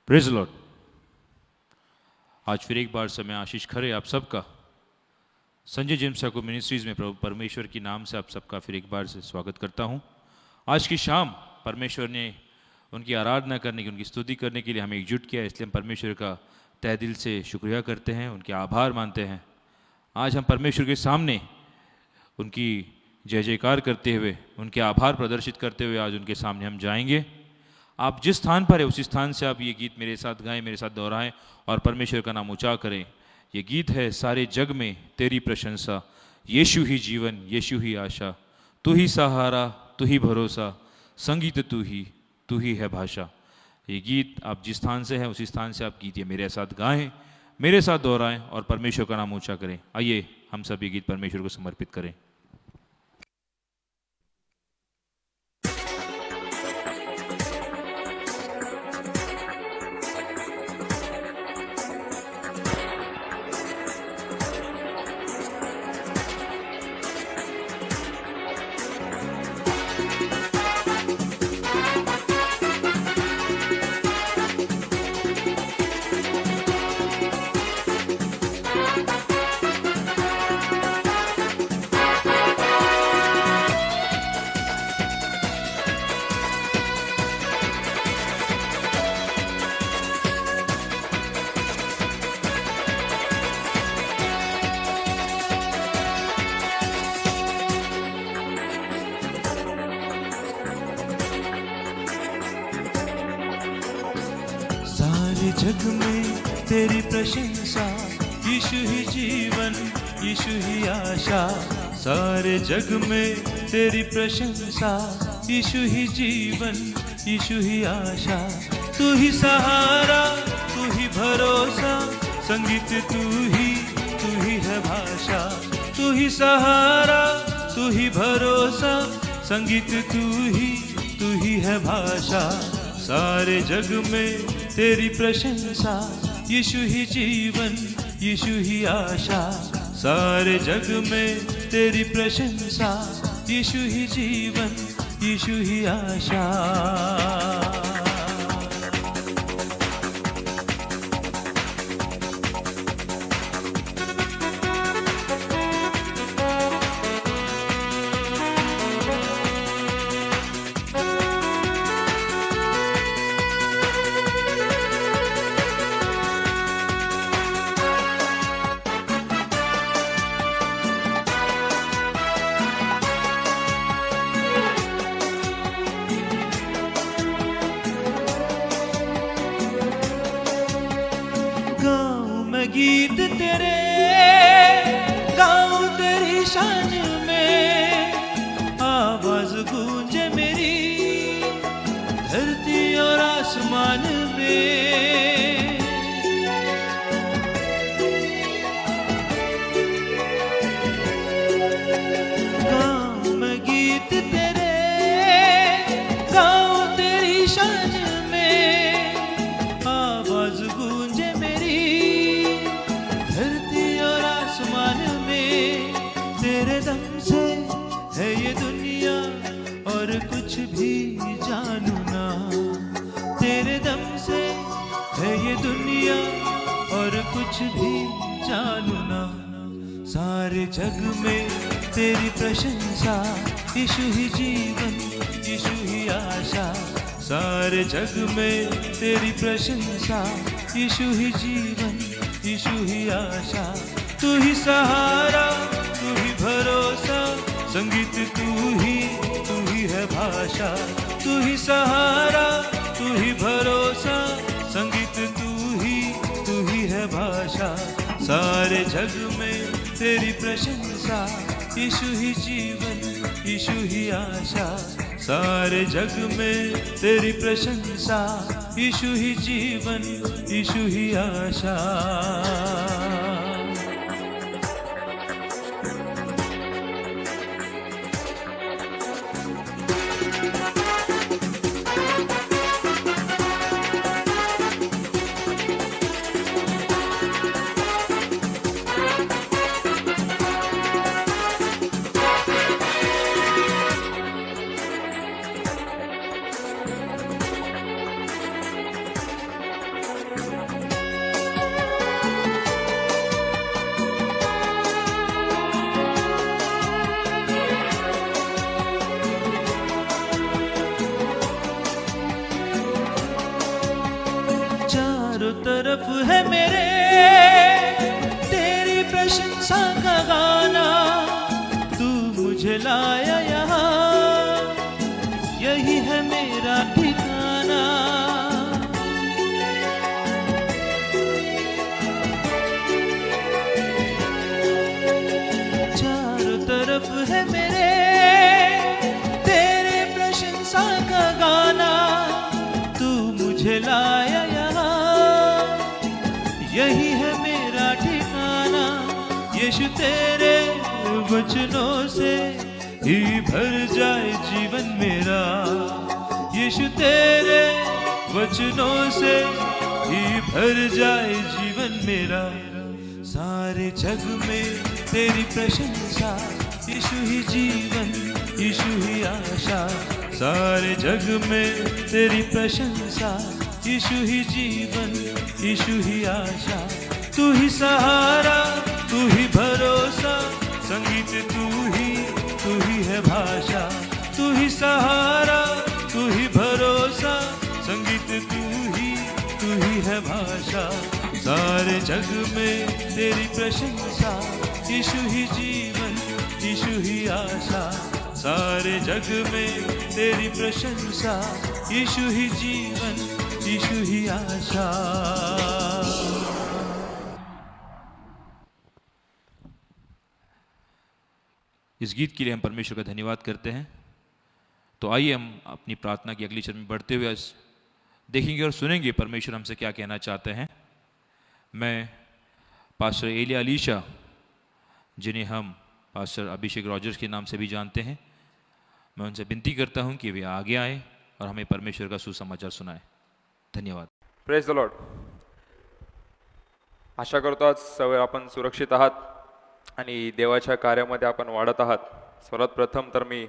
Praise Lord. आज फिर एक बार से मैं आशीष खरे आप सबका संजय जेम्स ठाकुर मिनिस्ट्रीज में प्रभु परमेश्वर के नाम से आप सबका फिर एक बार से स्वागत करता हूं। आज की शाम परमेश्वर ने उनकी आराधना करने की, उनकी स्तुति करने के लिए हमें एकजुट किया, इसलिए हम परमेश्वर का तहे दिल से शुक्रिया करते हैं, उनके आभार मानते हैं। आज हम परमेश्वर के सामने उनकी जय जयकार करते हुए, उनके आभार प्रदर्शित करते हुए आज उनके सामने हम जाएंगे। आप जिस स्थान पर है उसी स्थान से आप ये गीत मेरे साथ गाएं, मेरे साथ दोहराएं और परमेश्वर का नाम ऊंचा करें। ये गीत है सारे जग में तेरी प्रशंसा, यीशु ही जीवन, यीशु ही आशा, तू ही सहारा, तू ही भरोसा, संगीत तू ही है भाषा। ये गीत आप जिस स्थान से हैं उसी स्थान से आप गीत ये मेरे साथ गाएं, मेरे साथ दोहराएं और परमेश्वर का नाम ऊंचा करें। आइए हम सब ये गीत परमेश्वर को समर्पित करें। जग में तेरी प्रशंसा, यीशु ही जीवन, यीशु ही आशा। सारे जग में तेरी प्रशंसा, यीशु ही जीवन, यीशु ही आशा। तू ही सहारा, तू ही भरोसा, संगीत तू ही है भाषा। तू ही सहारा, तू ही भरोसा, संगीत तू ही है भाषा। सारे जग में तेरी प्रशंसा, यीशु ही जीवन, यीशु ही आशा। सारे जग में तेरी प्रशंसा, यीशु ही जीवन, यीशु ही आशा। गीत तेरे गाऊं तेरी शान में, आवाज गूंजे मेरी धरती और आसमान में। गाऊं मैं गीत तेरे, गाऊं तेरी शान में, आवाज गूंजे मेरी तेरे दम से है ये दुनिया और कुछ भी जानू ना। तेरे दम से है ये दुनिया और कुछ भी जानू ना। सारे जग में तेरी प्रशंसा, यीशु ही जीवन, यीशु ही आशा। सारे जग में तेरी प्रशंसा, यीशु ही जीवन, यीशु ही आशा। तू ही सहारा, तू ही भरोसा, संगीत तू ही है भाषा। तू ही सहारा, तू ही भरोसा, संगीत तू ही है भाषा। सारे जग में तेरी प्रशंसा, यीशु ही जीवन, यीशु ही आशा। सारे जग में तेरी प्रशंसा, यीशु ही जीवन, यीशु ही आशा। चारों तरफ है मेरे तेरी प्रशंसा का गाना, तू मुझे लाया यहाँ, यही है मेरा ठिकाना। चारों तरफ है मेरे तेरे प्रशंसा का गाना, तू मुझे लाया यहाँ, यही है मेरा ठिकाना। यीशु तेरे वचनों से ही भर जाए जीवन मेरा, यीशु तेरे वचनों से ही भर जाए जीवन मेरा। सारे जग में तेरी प्रशंसा, यीशु ही जीवन, यीशु ही आशा। सारे जग में तेरी प्रशंसा, यीशु ही जीवन, यीशु ही आशा। तू ही सहारा, तू ही भरोसा, संगीत तू ही है भाषा। तू ही सहारा, तू ही भरोसा, संगीत तू ही है भाषा। सारे जग में तेरी प्रशंसा, यीशु ही जीवन, यीशु ही आशा। सारे जग में तेरी प्रशंसा, यीशु ही जीवन, यीशु ही आशा। इस गीत के लिए हम परमेश्वर का धन्यवाद करते हैं। तो आइए हम अपनी प्रार्थना की अगली चरण में बढ़ते हुए देखेंगे और सुनेंगे परमेश्वर हमसे क्या कहना चाहते हैं। मैं पास्टर एलिया अलीशा, जिन्हें हम पास्टर अभिषेक रॉजर्स के नाम से भी जानते हैं, मैं उनसे विनती करता हूं कि वे आगे आए और हमें परमेश्वर का सुसमाचार सुनाएं। धन्यवाद। Praise the Lord. आशा करतो आज सगळे आपण सुरक्षित आहात आणि देवाच्या कार्यामध्ये आपण वाढत आहात। सर्वात प्रथम तर मी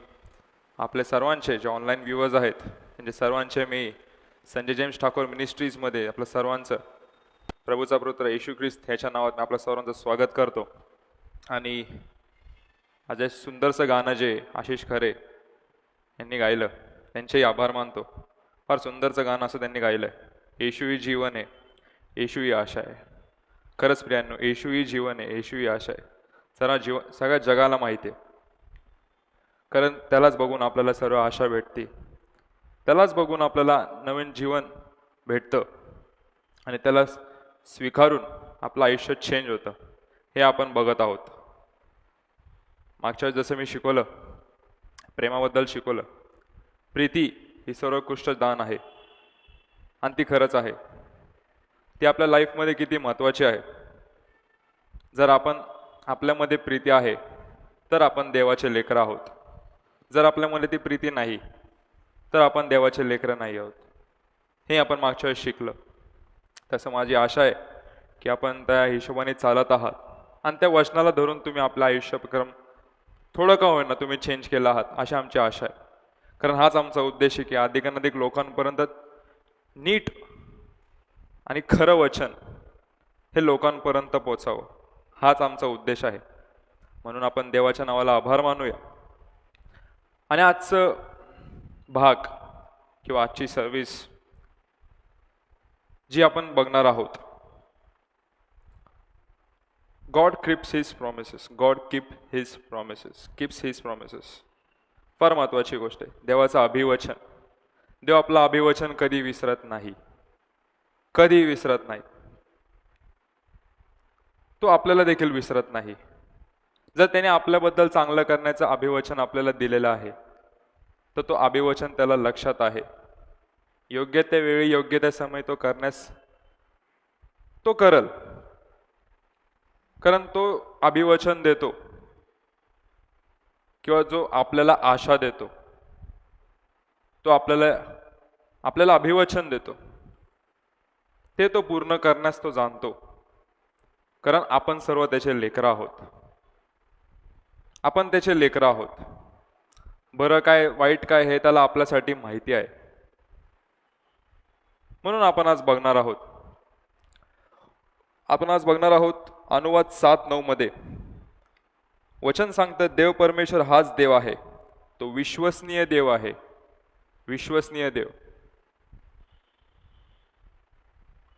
आपले सर्वांचे जे ऑनलाईन व्ह्यूअर्स आहेत म्हणजे सर्वांचे मी संजय जेम्स ठाकूर मिनिस्ट्रीजमध्ये आपल्या सर्वांचं प्रभूचा पुत्र येशू ख्रिस्त ह्याच्या नावात मी आपल्या सर्वांचं स्वागत करतो। आणि आज हे सुंदरसं गाणं जे आशिष खरे यांनी गायलं त्यांचेही आभार मानतो। फार सुंदरचं गाणं असं त्यांनी गायलं, येशू ही जीवन आहे, येशू ही आशा आहे। खरंच प्रियांनो, येशू ही जीवन आहे, येशू ही आशा आहे। सगळ्या जगाला माहिती आहे, कारण त्यालाच बघून आपल्याला सर्व आशा भेटते, त्यालाच बघून आपल्याला नवीन जीवन भेटतं आणि त्याला स्वीकारून आपलं आयुष्य चेंज होतं। हे आपण बघत आहोत। मागच्या जसं मी शिकवलं, प्रेमाबद्दल शिकवलं, प्रीती ही सर्वोत्कृष्ट दान आहे आणि ती खरंच आहे। ती आपल्या लाईफमध्ये किती महत्त्वाची आहे। जर आपण आपल्यामध्ये प्रीती आहे तर आपण देवाचे लेकरं आहोत। जर आपल्यामध्ये ती प्रीती नाही तर आपण देवाचे लेकरं नाही आहोत। हे आपण मागच्या वेळेस शिकलं। तसं माझी आशा आहे की आपण त्या हिशोबाने चालत आहात आणि त्या वचनाला धरून तुम्ही आपलं आयुष्यक्रम थोडं का होईना तुम्ही चेंज केला आहात, अशी आमची आशा आहे। कारण हाच आमचा उद्देश आहे की अधिकाधिक लोकांपर्यंत नीट आणि खरं वचन हे लोकांपर्यंत पोहोचावं, हाच आमचा उद्देश आहे। म्हणून आपण देवाच्या नावाला आभार मानूया। आणि आजचं भाग किंवा आजची सर्विस जी आपण बघणार आहोत, God keeps his promises, God keeps his promises. फार महत्त्वाची गोष्ट आहे। देवाचं अभिवचन, देव आपलं अभिवचन कधी विसरत नाही, कधी विसरत नाही। तो आपल्याला देखील विसरत नाही। जर त्याने आपल्याबद्दल चांगलं करण्याचं अभिवचन आपल्याला दिलेलं आहे तर तो अभिवचन त्याला लक्षात आहे। योग्य त्या वेळी योग्य त्या समय तो करण्यास तो करल, कारण तो अभिवचन देतो किंवा जो आपल्याला आशा देतो, तो आपल्याला अभिवचन देतो, ते तो पूर्ण करण्यास तो जाणतो। कारण आपण सर्व त्याचे लेकरं आहोत, आपण त्याचे लेकरं आहोत। बरं काय वाईट काय हे त्याला आपल्यासाठी माहिती आहे। म्हणून आपण आज बघणार आहोत अनुवाद 7:9 मध्ये वचन सांगतं, देव परमेश्वर हाच देव आहे, तो विश्वसनीय देव आहे, विश्वसनीय देव।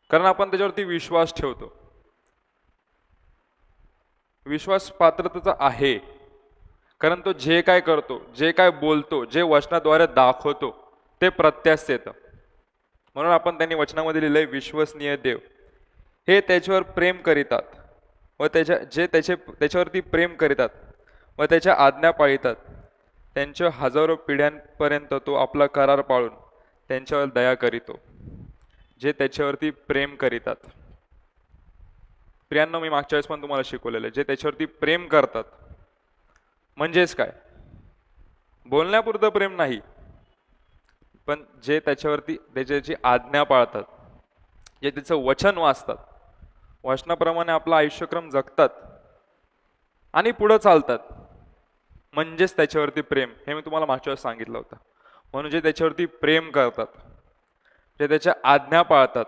कारण आपण त्याच्यावरती विश्वास ठेवतो. विश्वास पात्रतेचा आहे, कारण तो जे काय करतो, जे काय बोलतो, जे वचनाद्वारे दाखवतो ते प्रत्यास येतं. म्हणून आपण त्यांनी वचनामध्ये लिहिलंय, विश्वसनीय देव हे त्याच्यावर प्रेम करीतात व त्याच्यावरती प्रेम करीतात व त्याच्या आज्ञा पाळतात, त्यांच्या हजारो पिढ्यांपर्यंत तो आपला करार पाळून त्यांच्यावर दया करीतो. जे त्याच्यावरती प्रेम करीतात. प्रियांनो, मी मागच्या वेळेस पण तुम्हाला शिकवलेलं आहे, जे त्याच्यावरती प्रेम करतात म्हणजेच काय, बोलण्यापुरतं प्रेम नाही, पण जे त्याच्यावरती त्याची आज्ञा पाळतात, जे त्याचं वचन वाचतात, वचनाप्रमाणे आपला आयुष्यक्रम जगतात आणि पुढे चालतात, म्हणजेच त्याच्यावरती प्रेम. हे मी तुम्हाला मागच्या वेळेस सांगितलं होतं. म्हणून जे त्याच्यावरती प्रेम करतात, जे त्याच्या आज्ञा पाळतात,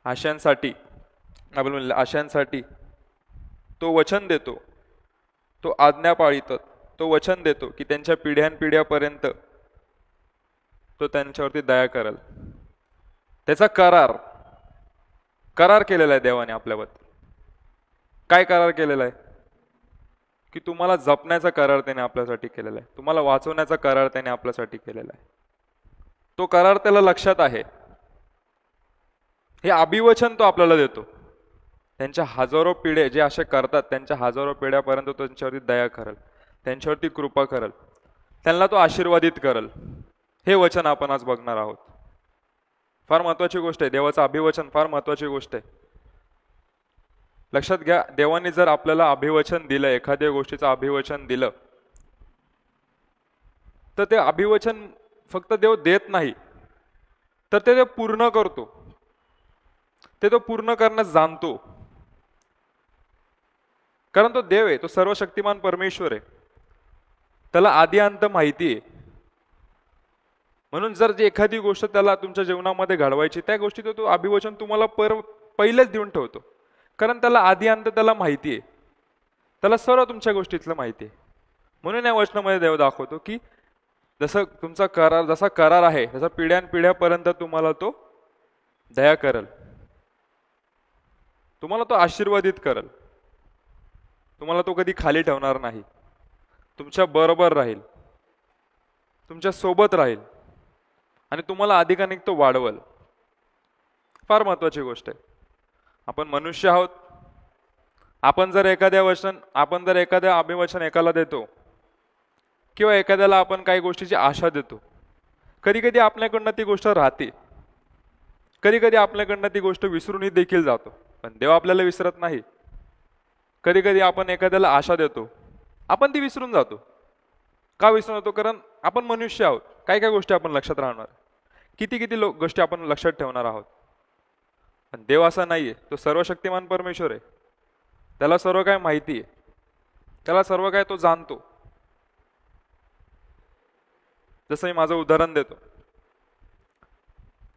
आशांसाठी आपण म्हणलं, आशांसाठी तो वचन देतो, तो आज्ञा पाळितो, तो वचन देतो की त्यांच्या पिढ्यानपिढ्यापर्यंत तो त्यांच्यावरती दया करेल. त्याचा करार केलेला आहे देवाने आपल्याबद्दल. काय करार केलेला आहे? की तुम्हाला जपण्याचा करार त्याने आपल्यासाठी केलेला आहे, तुम्हाला वाचवण्याचा करार त्याने आपल्यासाठी केलेला आहे. तो करार त्याला लक्षात आहे. हे अभिवचन तो आपल्याला देतो. त्यांच्या हजारो पिढ्या जे असे करतात, त्यांच्या हजारो पिढ्यापर्यंत तो त्यांच्यावरती दया करेल, त्यांच्यावरती कृपा करेल, त्यांना तो आशीर्वादित करेल. हे वचन आपण आज बघणार आहोत. फार महत्वाची गोष्ट आहे. देवाचं अभिवचन फार महत्वाची गोष्ट आहे. लक्षात घ्या, देवाने जर आपल्याला अभिवचन दिलं, एखाद्या गोष्टीचं अभिवचन दिलं, तर ते अभिवचन फक्त देव देत नाही, तर ते पूर्ण करतो. ते तो पूर्ण करण्यास जाणतो. कारण तो देव आहे, तो सर्वशक्तिमान परमेश्वर आहे, त्याला आदी अंत माहिती आहे. म्हणून जर जी एखादी गोष्ट त्याला तुमच्या जीवनामध्ये घडवायची, त्या गोष्टीत तो अभिवचन तुम्हाला पहिलेच देऊन ठेवतो. कारण त्याला आदी अंत त्याला माहिती आहे, त्याला सर्व तुमच्या गोष्टीतलं माहिती आहे. म्हणून या वचनामध्ये देव दाखवतो की जसं तुमचा करार आहे, जसा पिढ्यानपिढ्यापर्यंत तुम्हाला तो दया करेल, तुम्हाला तो आशीर्वादित करेल, तुम्हाला तो कधी खाली ठेवणार नाही, तुमच्या बरोबर राहील, तुमच्या सोबत राहील आणि तुम्हाला अधिकाधिक तो वाढवल. फार महत्वाची गोष्ट आहे. आपण मनुष्य आहोत. आपण जर एखाद्या अभिवचन एकाला देतो किंवा एखाद्याला आपण काही गोष्टीची आशा देतो, कधी कधी आपल्याकडनं ती गोष्ट राहते, कधी कधी आपल्याकडनं ती गोष्ट विसरूनही देखील जातो. पण देव आपल्याला विसरत नाही. कधी कधी आपण एखाद्याला आशा देतो, आपण ती विसरून जातो. का विसरून जातो? कारण आपण मनुष्य आहोत. काय काय गोष्टी आपण लक्षात राहणार, किती गोष्टी आपण लक्षात ठेवणार आहोत. पण देव असा नाहीये. तो सर्वशक्तिमान परमेश्वर आहे. त्याला सर्व काय माहिती आहे, त्याला सर्व काय तो जाणतो. जसं मी माझं उदाहरण देतो.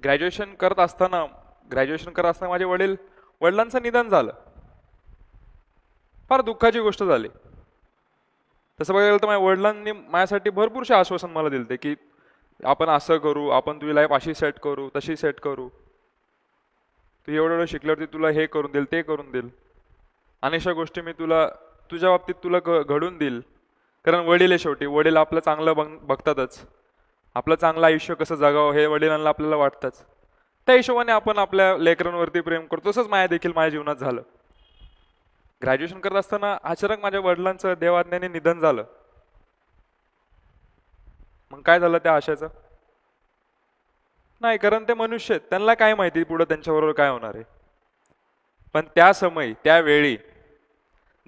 ग्रॅज्युएशन करत असताना माझे वडिलांचं निधन झालं. फार दुःखाची गोष्ट झाली. तसं बघायला तर माझ्या वडिलांनी माझ्यासाठी भरपूरसे आश्वासन मला दिले की आपण असं करू, आपण तुझी लाईफ अशी सेट करू, तशी सेट करू, तू एवढं शिकल्यावरती तुला हे करून देईल, ते करून देईल, अनेकशा गोष्टी मी तुझ्या बाबतीत तुला घडून देईल. कारण वडील आहे शेवटी. वडील आपलं चांगलं बघतातच. आपलं चांगलं आयुष्य कसं जगावं हे वडिलांना आपल्याला वाटतंच. त्या हिशोबाने आपण आपल्या लेकरांवरती प्रेम करतो. तसंच माझ्या देखील माझ्या जीवनात झालं. ग्रॅज्युएशन करत असताना अचानक माझ्या वडिलांचं देवाज्ञाने निधन झालं. मग काय झालं त्या आशेचं? नाही, कारण ते मनुष्य आहेत, त्यांना काय माहिती पुढे त्यांच्याबरोबर काय होणार आहे. पण त्यावेळी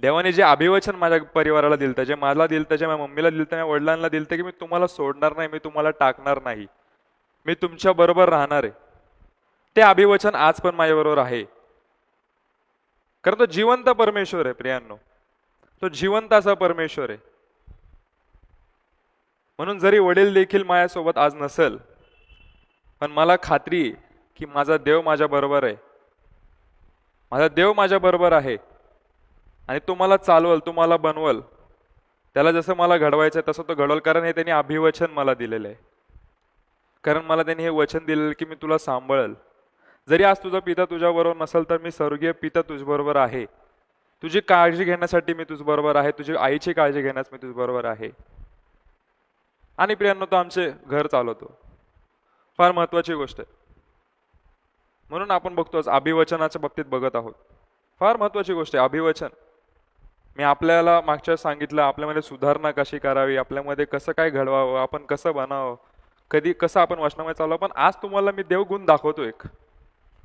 देवाने जे अभिवचन माझ्या परिवाराला दिलं, जे मला दिलं, जे माझ्या मम्मीला दिलं, माझ्या वडिलांना दिलं की मी तुम्हाला सोडणार नाही, मी तुम्हाला टाकणार नाही, मी तुमच्या बरोबर राहणार आहे, ते अभिवचन आज पण माझ्याबरोबर आहे. कारण तो जिवंत परमेश्वर आहे प्रियांनो. तो जिवंत असा परमेश्वर आहे. म्हणून जरी वडील देखील माझ्यासोबत आज नसेल, पण मला खात्री आहे की माझा देव माझ्या बरोबर आहे. माझा देव माझ्या बरोबर आहे आणि तो मला चालवल, तो मला बनवल. त्याला जसं मला घडवायचं आहे तसं तो घडवल. कारण हे त्यांनी अभिवचन मला दिलेलं आहे. कारण मला त्यांनी हे वचन दिलेलं की मी तुला सांभाळल, जरी आज तुझा पिता तुझ्याबरोबर नसेल तर मी स्वर्गीय पिता तुझ्याबरोबर आहे. तुझी काळजी घेण्यासाठी मी तुझ्याबरोबर आहे. तुझी आईची काळजी घेण्यास मी तुझ्याबरोबर आहे. आणि प्रियांनो, तो आमचे घर चालवतो. फार महत्वाची गोष्ट आहे. म्हणून आपण बघतो अभिवचनाच्या बाबतीत बघत आहोत. फार महत्वाची गोष्ट आहे अभिवचन. मी आपल्याला मागच्या सांगितलं आपल्यामध्ये सुधारणा कशी करावी, आपल्यामध्ये कसं काय घडवावं, आपण कसं बनावं, कधी कसं आपण वचनामध्ये चालू. पण आज तुम्हाला मी देवगुण दाखवतो. एक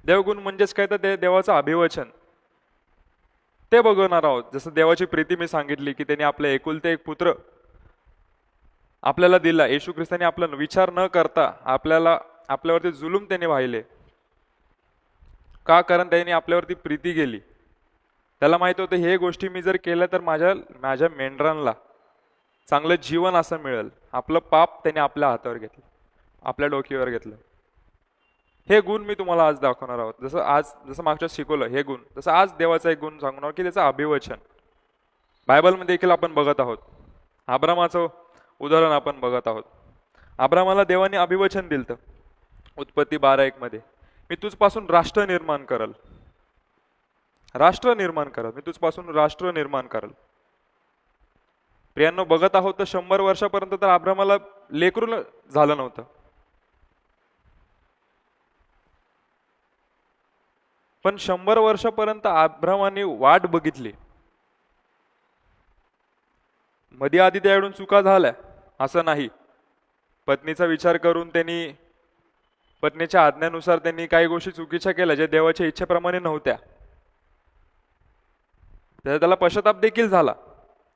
देवगुण म्हणजेच काय तर ते देवाचं अभिवचन ते बघणार आहोत. जसं देवाची प्रीती मी सांगितली की त्यांनी आपले एकुलते एक पुत्र आपल्याला दिला. येशू ख्रिस्ताने आपला विचार न करता आपल्यावरती जुलूम त्याने वाहिले. का? कारण त्यांनी आपल्यावरती प्रीती केली. त्याला माहित होतं हे गोष्टी मी जर केल्या तर माझ्या मेंढरांना चांगलं जीवन असं मिळेल. आपलं पाप त्याने आपल्या हातावर घेतलं, आपल्या डोक्यावर घेतलं. हे गुण मी तुम्हाला आज दाखवणार आहोत. जसं मागच्या शिकवलं हे गुण, तसं आज देवाचा एक गुण सांगणार आहोत की त्याचं अभिवचन. बायबलमध्ये देखील आपण बघत आहोत. अब्रामाचं उदाहरण आपण बघत आहोत. अब्रामाला देवाने अभिवचन दिलं. उत्पत्ती 12:1 मध्ये, मी तुझपासून राष्ट्र निर्माण करल. राष्ट्र निर्माण करल, मी तुझपासून राष्ट्र निर्माण करल. प्रियांनो, बघत आहोत तर 100 वर्षापर्यंत तर अब्रामाला लेकरू झालं नव्हतं. पण 100 वर्षापर्यंत अब्रामाने वाट बघितली. मध्ये आधी त्याकडून चुका झाल्या असं नाही. पत्नीचा विचार करून त्यांनी पत्नीच्या आज्ञेनुसार त्यांनी काही गोष्टी चुकीच्या केल्या ज्या देवाच्या इच्छेप्रमाणे नव्हत्या. त्याला पश्चाताप देखील झाला.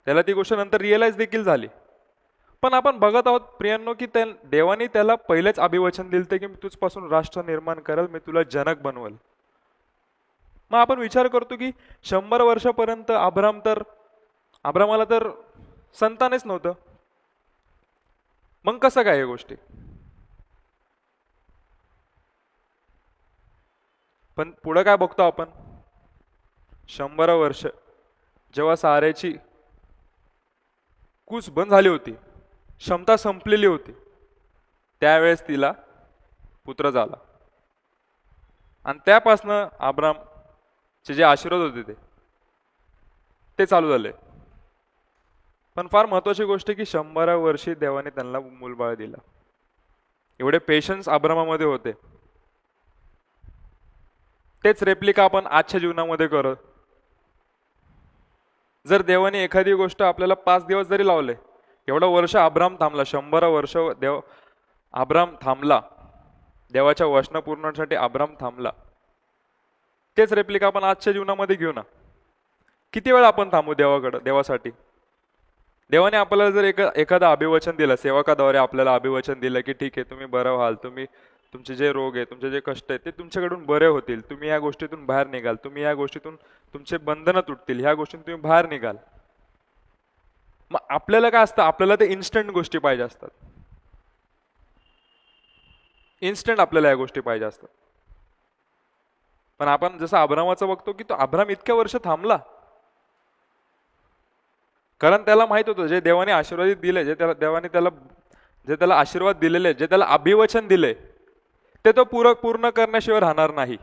त्याला ती गोष्ट नंतर रिअलाइज देखील झाली. पण आपण बघत आहोत प्रियांनो की देवाने त्याला पहिलेच अभिवचन दिलं की मी तुझपासून राष्ट्र निर्माण करेल, मी तुला जनक बनवल. मग आपण विचार करतो की 100 वर्षापर्यंत अब्रामाला तर संतानच नव्हतं. मग कसं काय या गोष्टी? पण पुढे काय बघतो आपण? 100 वर्ष जेव्हा साऱ्याची कूस बंद झाली होती, क्षमता संपलेली होती, त्यावेळेस तिला पुत्र झाला. आणि त्यापासनं अब्रामचे जे आशीर्वाद होते ते चालू झाले. पण फार महत्वाची गोष्ट की 100 वर्षी देवाने त्यांना मूलबाळ दिला. एवढे पेशन्स अब्रामामध्ये होते. तेच रेप्लिका आपण आजच्या जीवनामध्ये करत. जर देवाने एखादी गोष्ट आपल्याला 5 दिवस जरी लावले, एवढं वर्ष अब्राम थांबला, 100 वर्ष अब्राम थांबला, देवाच्या वचन पूर्णसाठी अब्राम थांबला. तेच रेप्लिका आपण आजच्या जीवनामध्ये घेऊ ना. किती वेळ आपण थांबू देवासाठी? देवाने आपल्याला जर एखादं अभिवचन दिलं, सेवकाद्वारे आपल्याला अभिवचन दिलं की ठीक आहे, तुम्ही बरं व्हाल, तुमचे जे रोग आहे, तुमचे जे कष्ट आहेत ते तुमच्याकडून बरे होतील, तुम्ही या गोष्टीतून बाहेर निघाल, तुम्ही या गोष्टीतून तुमचे बंधनं तुटतील, ह्या गोष्टीतून तुम्ही बाहेर निघाल. मग आपल्याला काय असतं? आपल्याला ते इन्स्टंट गोष्टी पाहिजे असतात. इन्स्टंट आपल्याला या गोष्टी पाहिजे असतात. पण आपण जसं अब्रामाचं बघतो की तो अब्राम इतक्या वर्ष थांबला, कारण त्याला माहित होतं जे देवाने आशीर्वादित दिले, जे त्याला आशीर्वाद दिलेले, जे त्याला अभिवचन दिले ते तो पूर्ण करण्याशिवाय राहणार नाही.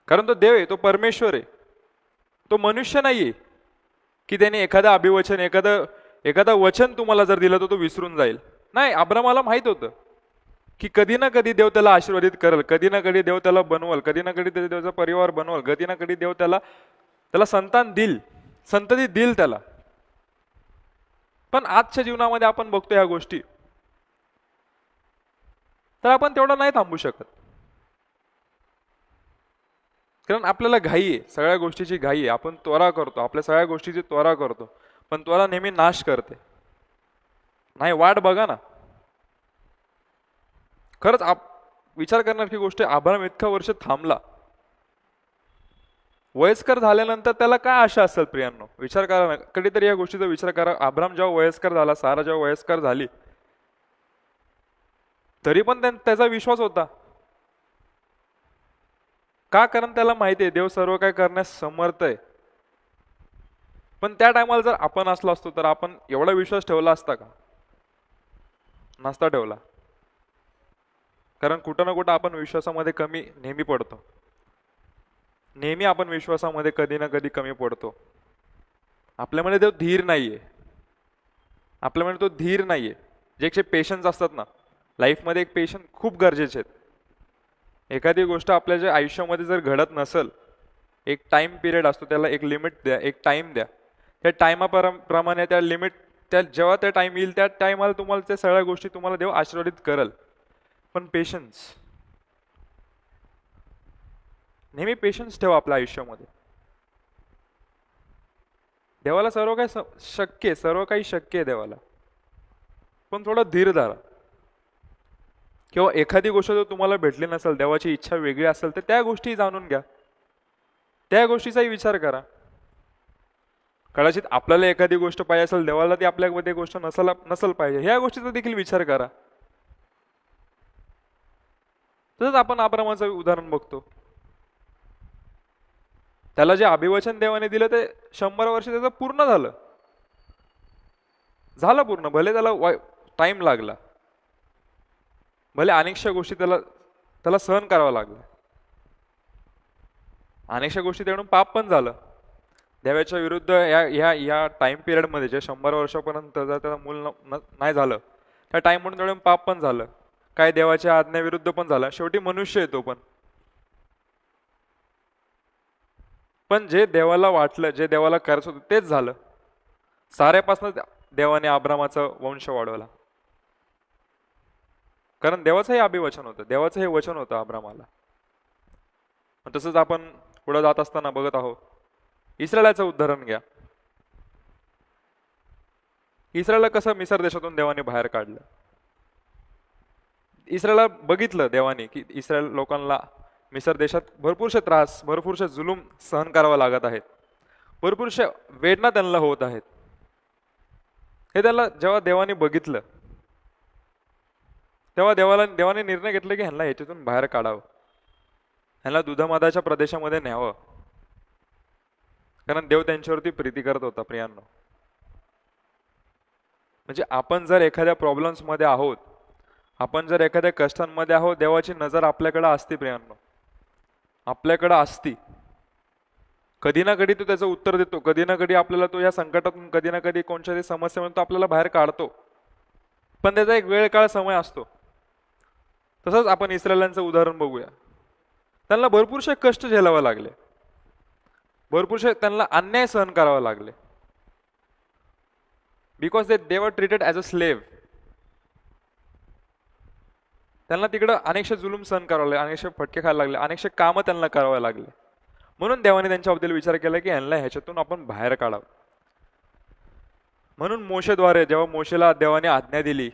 कारण तो देव आहे, तो परमेश्वर आहे, तो मनुष्य नाहीये की त्याने एखादं अभिवचन एखादं वचन तुम्हाला जर दिलं तर तो विसरून जाईल. नाही, अब्रामाला माहित होतं की कधी ना कधी देव त्याला आशीर्वादित करेल, कधी ना कधी देव त्याला बनवल, कधी ना कधी देवाचा परिवार बनवल, कधी ना कधी देव त्याला संतान देईल, संतती देईल त्याला. पण आजच्या जीवनामध्ये आपण बघतो ह्या गोष्टी, तर आपण तेवढा नाही थांबू शकत. कारण आपल्याला घाई आहे, सगळ्या गोष्टीची घाई आहे. आपण त्वरा करतो, आपल्या सगळ्या गोष्टीची त्वरा करतो, पण त्वरा नेहमी नाश करते. नाही, वाट बघा ना. खरंच विचार करण्याची गोष्ट आहे, अब्राम इतका वर्ष थांबला. वयस्कर झाल्यानंतर त्याला काय आशा असेल प्रियांनो? विचार करा ना, कधीतरी या गोष्टीचा विचार करा. अब्राम जेव्हा वयस्कर झाला, सारा जेव्हा वयस्कर झाली, तरी पण त्याचा विश्वास होता. का? कारण त्याला माहिती आहे देव सर्व काय करण्यास समर्थ आहे. पण त्या टायमाला जर आपण असलो असतो तर आपण एवढा विश्वास ठेवला असता का? नसता ठेवला. कारण कुठं ना कुठं आपण विश्वासामध्ये कमी नेहमी पडतो. नेहमी आपण विश्वासामध्ये कधी ना कधी कमी पडतो. आपल्यामध्ये तो धीर नाहीये. आपल्यामध्ये तो धीर नाहीये. जे पेशन्स असतात ना, लाईफमध्ये एक पेशन्स खूप गरजेचे आहेत. एखादी गोष्ट आपल्या जे आयुष्यामध्ये जर घडत नसेल, एक टाइम पिरियड असतो, त्याला एक लिमिट द्या, एक टाइम द्या. त्या टाइमाप्रमाणे त्या लिमिट, त्या जेव्हा त्या टाइम येईल त्या टाइमाला तुम्हाला त्या सगळ्या गोष्टी तुम्हाला देव आशीर्वादित करेल. पण पेशन्स, नेहमी पेशन्स ठेवा आपल्या आयुष्यामध्ये. देवाला सर्व काही शक्य आहे, सर्व काही शक्य आहे देवाला, पण थोडा धीर धरा. किंवा एखादी गोष्ट जर तुम्हाला भेटली नसेल, देवाची इच्छा वेगळी असेल, तर त्या गोष्टी जाणून घ्या, त्या गोष्टीचाही विचार करा. कदाचित आपल्याला एखादी गोष्ट पाहिजे असेल, देवाला ती आपल्यामध्ये गोष्ट नसेल पाहिजे, ह्या गोष्टीचा देखील विचार करा. तसंच आपण अब्रामाचं उदाहरण बघतो. त्याला जे अभिवचन देवाने दिलं ते 100 वर्ष त्याचं पूर्ण झालं पूर्ण. भले त्याला टाइम लागला, भले अनेकशा गोष्टी त्याला सहन करावा लागला, अनेकशा गोष्टी त्याकडून पाप पण झालं देवाच्या विरुद्ध. या टाइम पिरियड मध्ये जे 100 वर्षापर्यंत जर त्याला मूल नाही झालं, त्या टाइम म्हणून त्याकडून पाप पण झालं, काय देवाच्या आज्ञाविरुद्ध पण झालं. शेवटी मनुष्य येतो पण जे देवाला वाटलं, जे देवाला करायचं होतं तेच झालं. साऱ्यापासून देवाने अब्रामाचा वंश वाढवला, कारण देवाचं हे अभिवचन होतं, देवाचं हे वचन होतं अब्रामाला. तसंच आपण पुढे जात असताना बघत आहोत, इस्रायलाचं उदाहरण घ्या. इस्रायलला कसं मिसर देशातून देवाने बाहेर काढलं. इस्रायलला बघितलं देवाने की इस्रायल लोकांना मिसर देशात भरपूरसे त्रास, भरपूरसे जुलूम सहन करावा लागत आहेत, भरपूरशा वेदना त्यांना होत आहेत. हे त्याला जेव्हा देवाने बघितलं, तेव्हा देवाने निर्णय घेतला की ह्यांना ह्याच्यातून बाहेर काढावं, ह्यांना दुधामादाच्या प्रदेशामध्ये न्यावं, कारण देव त्यांच्यावरती प्रीती करत होता. प्रियांनो, म्हणजे आपण जर एखाद्या प्रॉब्लेम्स मध्ये आहोत, आपण जर एखाद्या कष्टांमध्ये आहोत, देवाची नजर आपल्याकडे असते. प्रियांनो, आपल्याकडे असती. कधी ना कधी तो त्याचं उत्तर देतो, कधी ना कधी आपल्याला तो या संकटातून, कधी ना कधी कोणत्या तरी समस्येमधून तो आपल्याला बाहेर काढतो, पण त्याचा एक वेळ काळ समय असतो. तसंच आपण इस्रायलांचं उदाहरण बघूया. त्यांना भरपूरसे कष्ट झेलावे लागले, भरपूरसे त्यांना अन्याय सहन करावा लागले, because they were treated as a slave. त्यांना तिकडं अनेकशे जुलूम सहन करावे लागले, अनेकशे फटके खायला लागले, अनेकशे कामं त्यांना करावे लागले. म्हणून देवाने त्यांच्याबद्दल विचार केला की यांना ह्याच्यातून आपण बाहेर काढावं. म्हणून मोशेद्वारे जेव्हा मोशेला देवाने आज्ञा दिली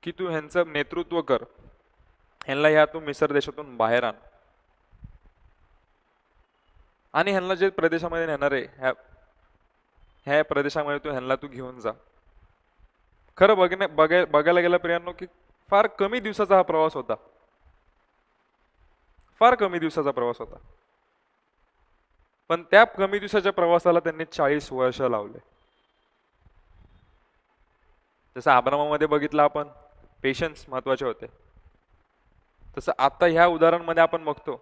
की तू ह्यांचं नेतृत्व कर, ह्यांना ह्या तू मिसर देशातून बाहेर आण आणि ह्यांना जे प्रदेशामध्ये नेणार आहे ह्या प्रदेशामध्ये तू ह्यांना तू घेऊन जा. खरं बघायला गेलं प्रियांनो की फार कमी दिवसाचा हा प्रवास होता, फार कमी दिवसाचा प्रवास होता. पण त्या कमी दिवसाच्या प्रवासाला त्यांनी 40 वर्ष लावले. जसं अब्रामामध्ये बघितलं आपण, पेशन्स महत्वाचे होते, तसं आता ह्या उदाहरणामध्ये आपण बघतो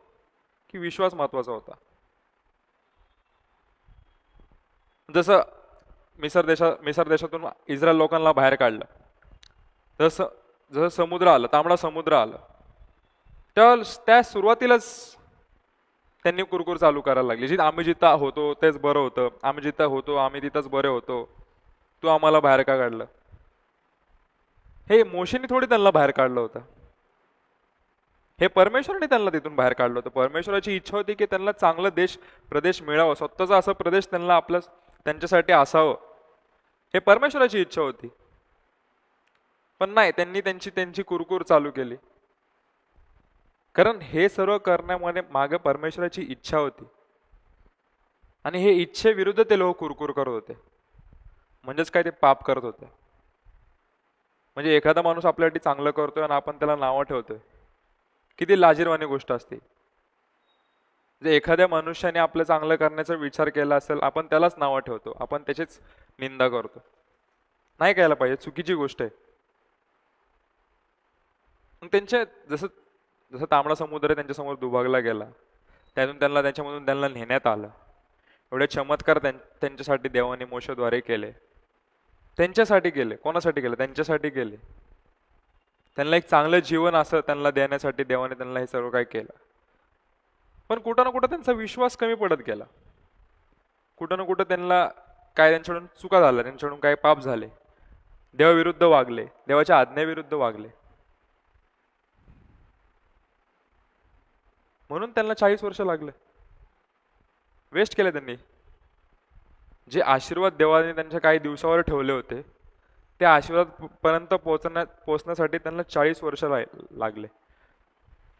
की विश्वास महत्वाचा होता. जसं मिसर देशातून इस्रायल लोकांना बाहेर काढलं, जसं समुद्र आलं, तांबडा समुद्र आलं, त्या सुरुवातीलाच त्यांनी कुरकुर चालू करायला लागली. आम्ही जिथं होतो तेच बरं होतं, आम्ही जिथं होतो आम्ही तिथंच बरे होतो, तू आम्हाला बाहेर का काढलं. हे मोशेने थोडी त्यांना बाहेर काढलं होतं, हे परमेश्वराने त्यांना तिथून बाहेर काढलं होतं. परमेश्वराची इच्छा होती की त्यांना चांगलं प्रदेश मिळावं, स्वतःचा असा प्रदेश त्यांना त्यांच्यासाठी असावं, हे परमेश्वराची इच्छा होती. पण नाही, त्यांनी त्यांची कुरकुर चालू केली, कारण हे सर्व करण्यामध्ये मागे परमेश्वराची इच्छा होती आणि हे इच्छेविरुद्ध ते लोक कुरकुर करत होते. म्हणजेच काय, ते पाप करत होते. म्हणजे एखादा माणूस आपल्यासाठी चांगलं करतोय आणि आपण त्याला नावं ठेवतोय, किती लाजिरवाणी गोष्ट असते. जे एखाद्या मनुष्याने आपलं चांगलं करण्याचा विचार केला असेल, आपण त्यालाच नावं ठेवतो, आपण त्याचीच निंदा करतो. नाही करायला पाहिजे, चुकीची गोष्ट आहे. त्यांच्या जसं जसं तांबडा समुद्र त्यांच्यासमोर दुभागला गेला, त्यातून त्याच्यामधून त्यांना नेण्यात आलं. एवढे चमत्कार त्यांच्यासाठी देवाने मोशेद्वारे केले. त्यांच्यासाठी केले. कोणासाठी केले? त्यांच्यासाठी केले. त्यांना एक चांगलं जीवन असं त्यांना देण्यासाठी देवाने त्यांना हे सर्व काही केलं. पण कुठं ना कुठं त्यांचा विश्वास कमी पडत गेला. कुठं ना कुठं त्यांना त्यांच्याकडून चुका झाल्या, त्यांच्याकडून काही पाप झाले, देवाविरुद्ध वागले, देवाच्या आज्ञेविरुद्ध वागले. म्हणून त्यांना 40 वर्ष लागले. वेस्ट केले त्यांनी. जे आशीर्वाद देवाने त्यांच्या काही दिवसावर ठेवले होते, ते आशीर्वाद पर्यंत पोहोचण्यासाठी त्यांना 40 वर्ष लागले.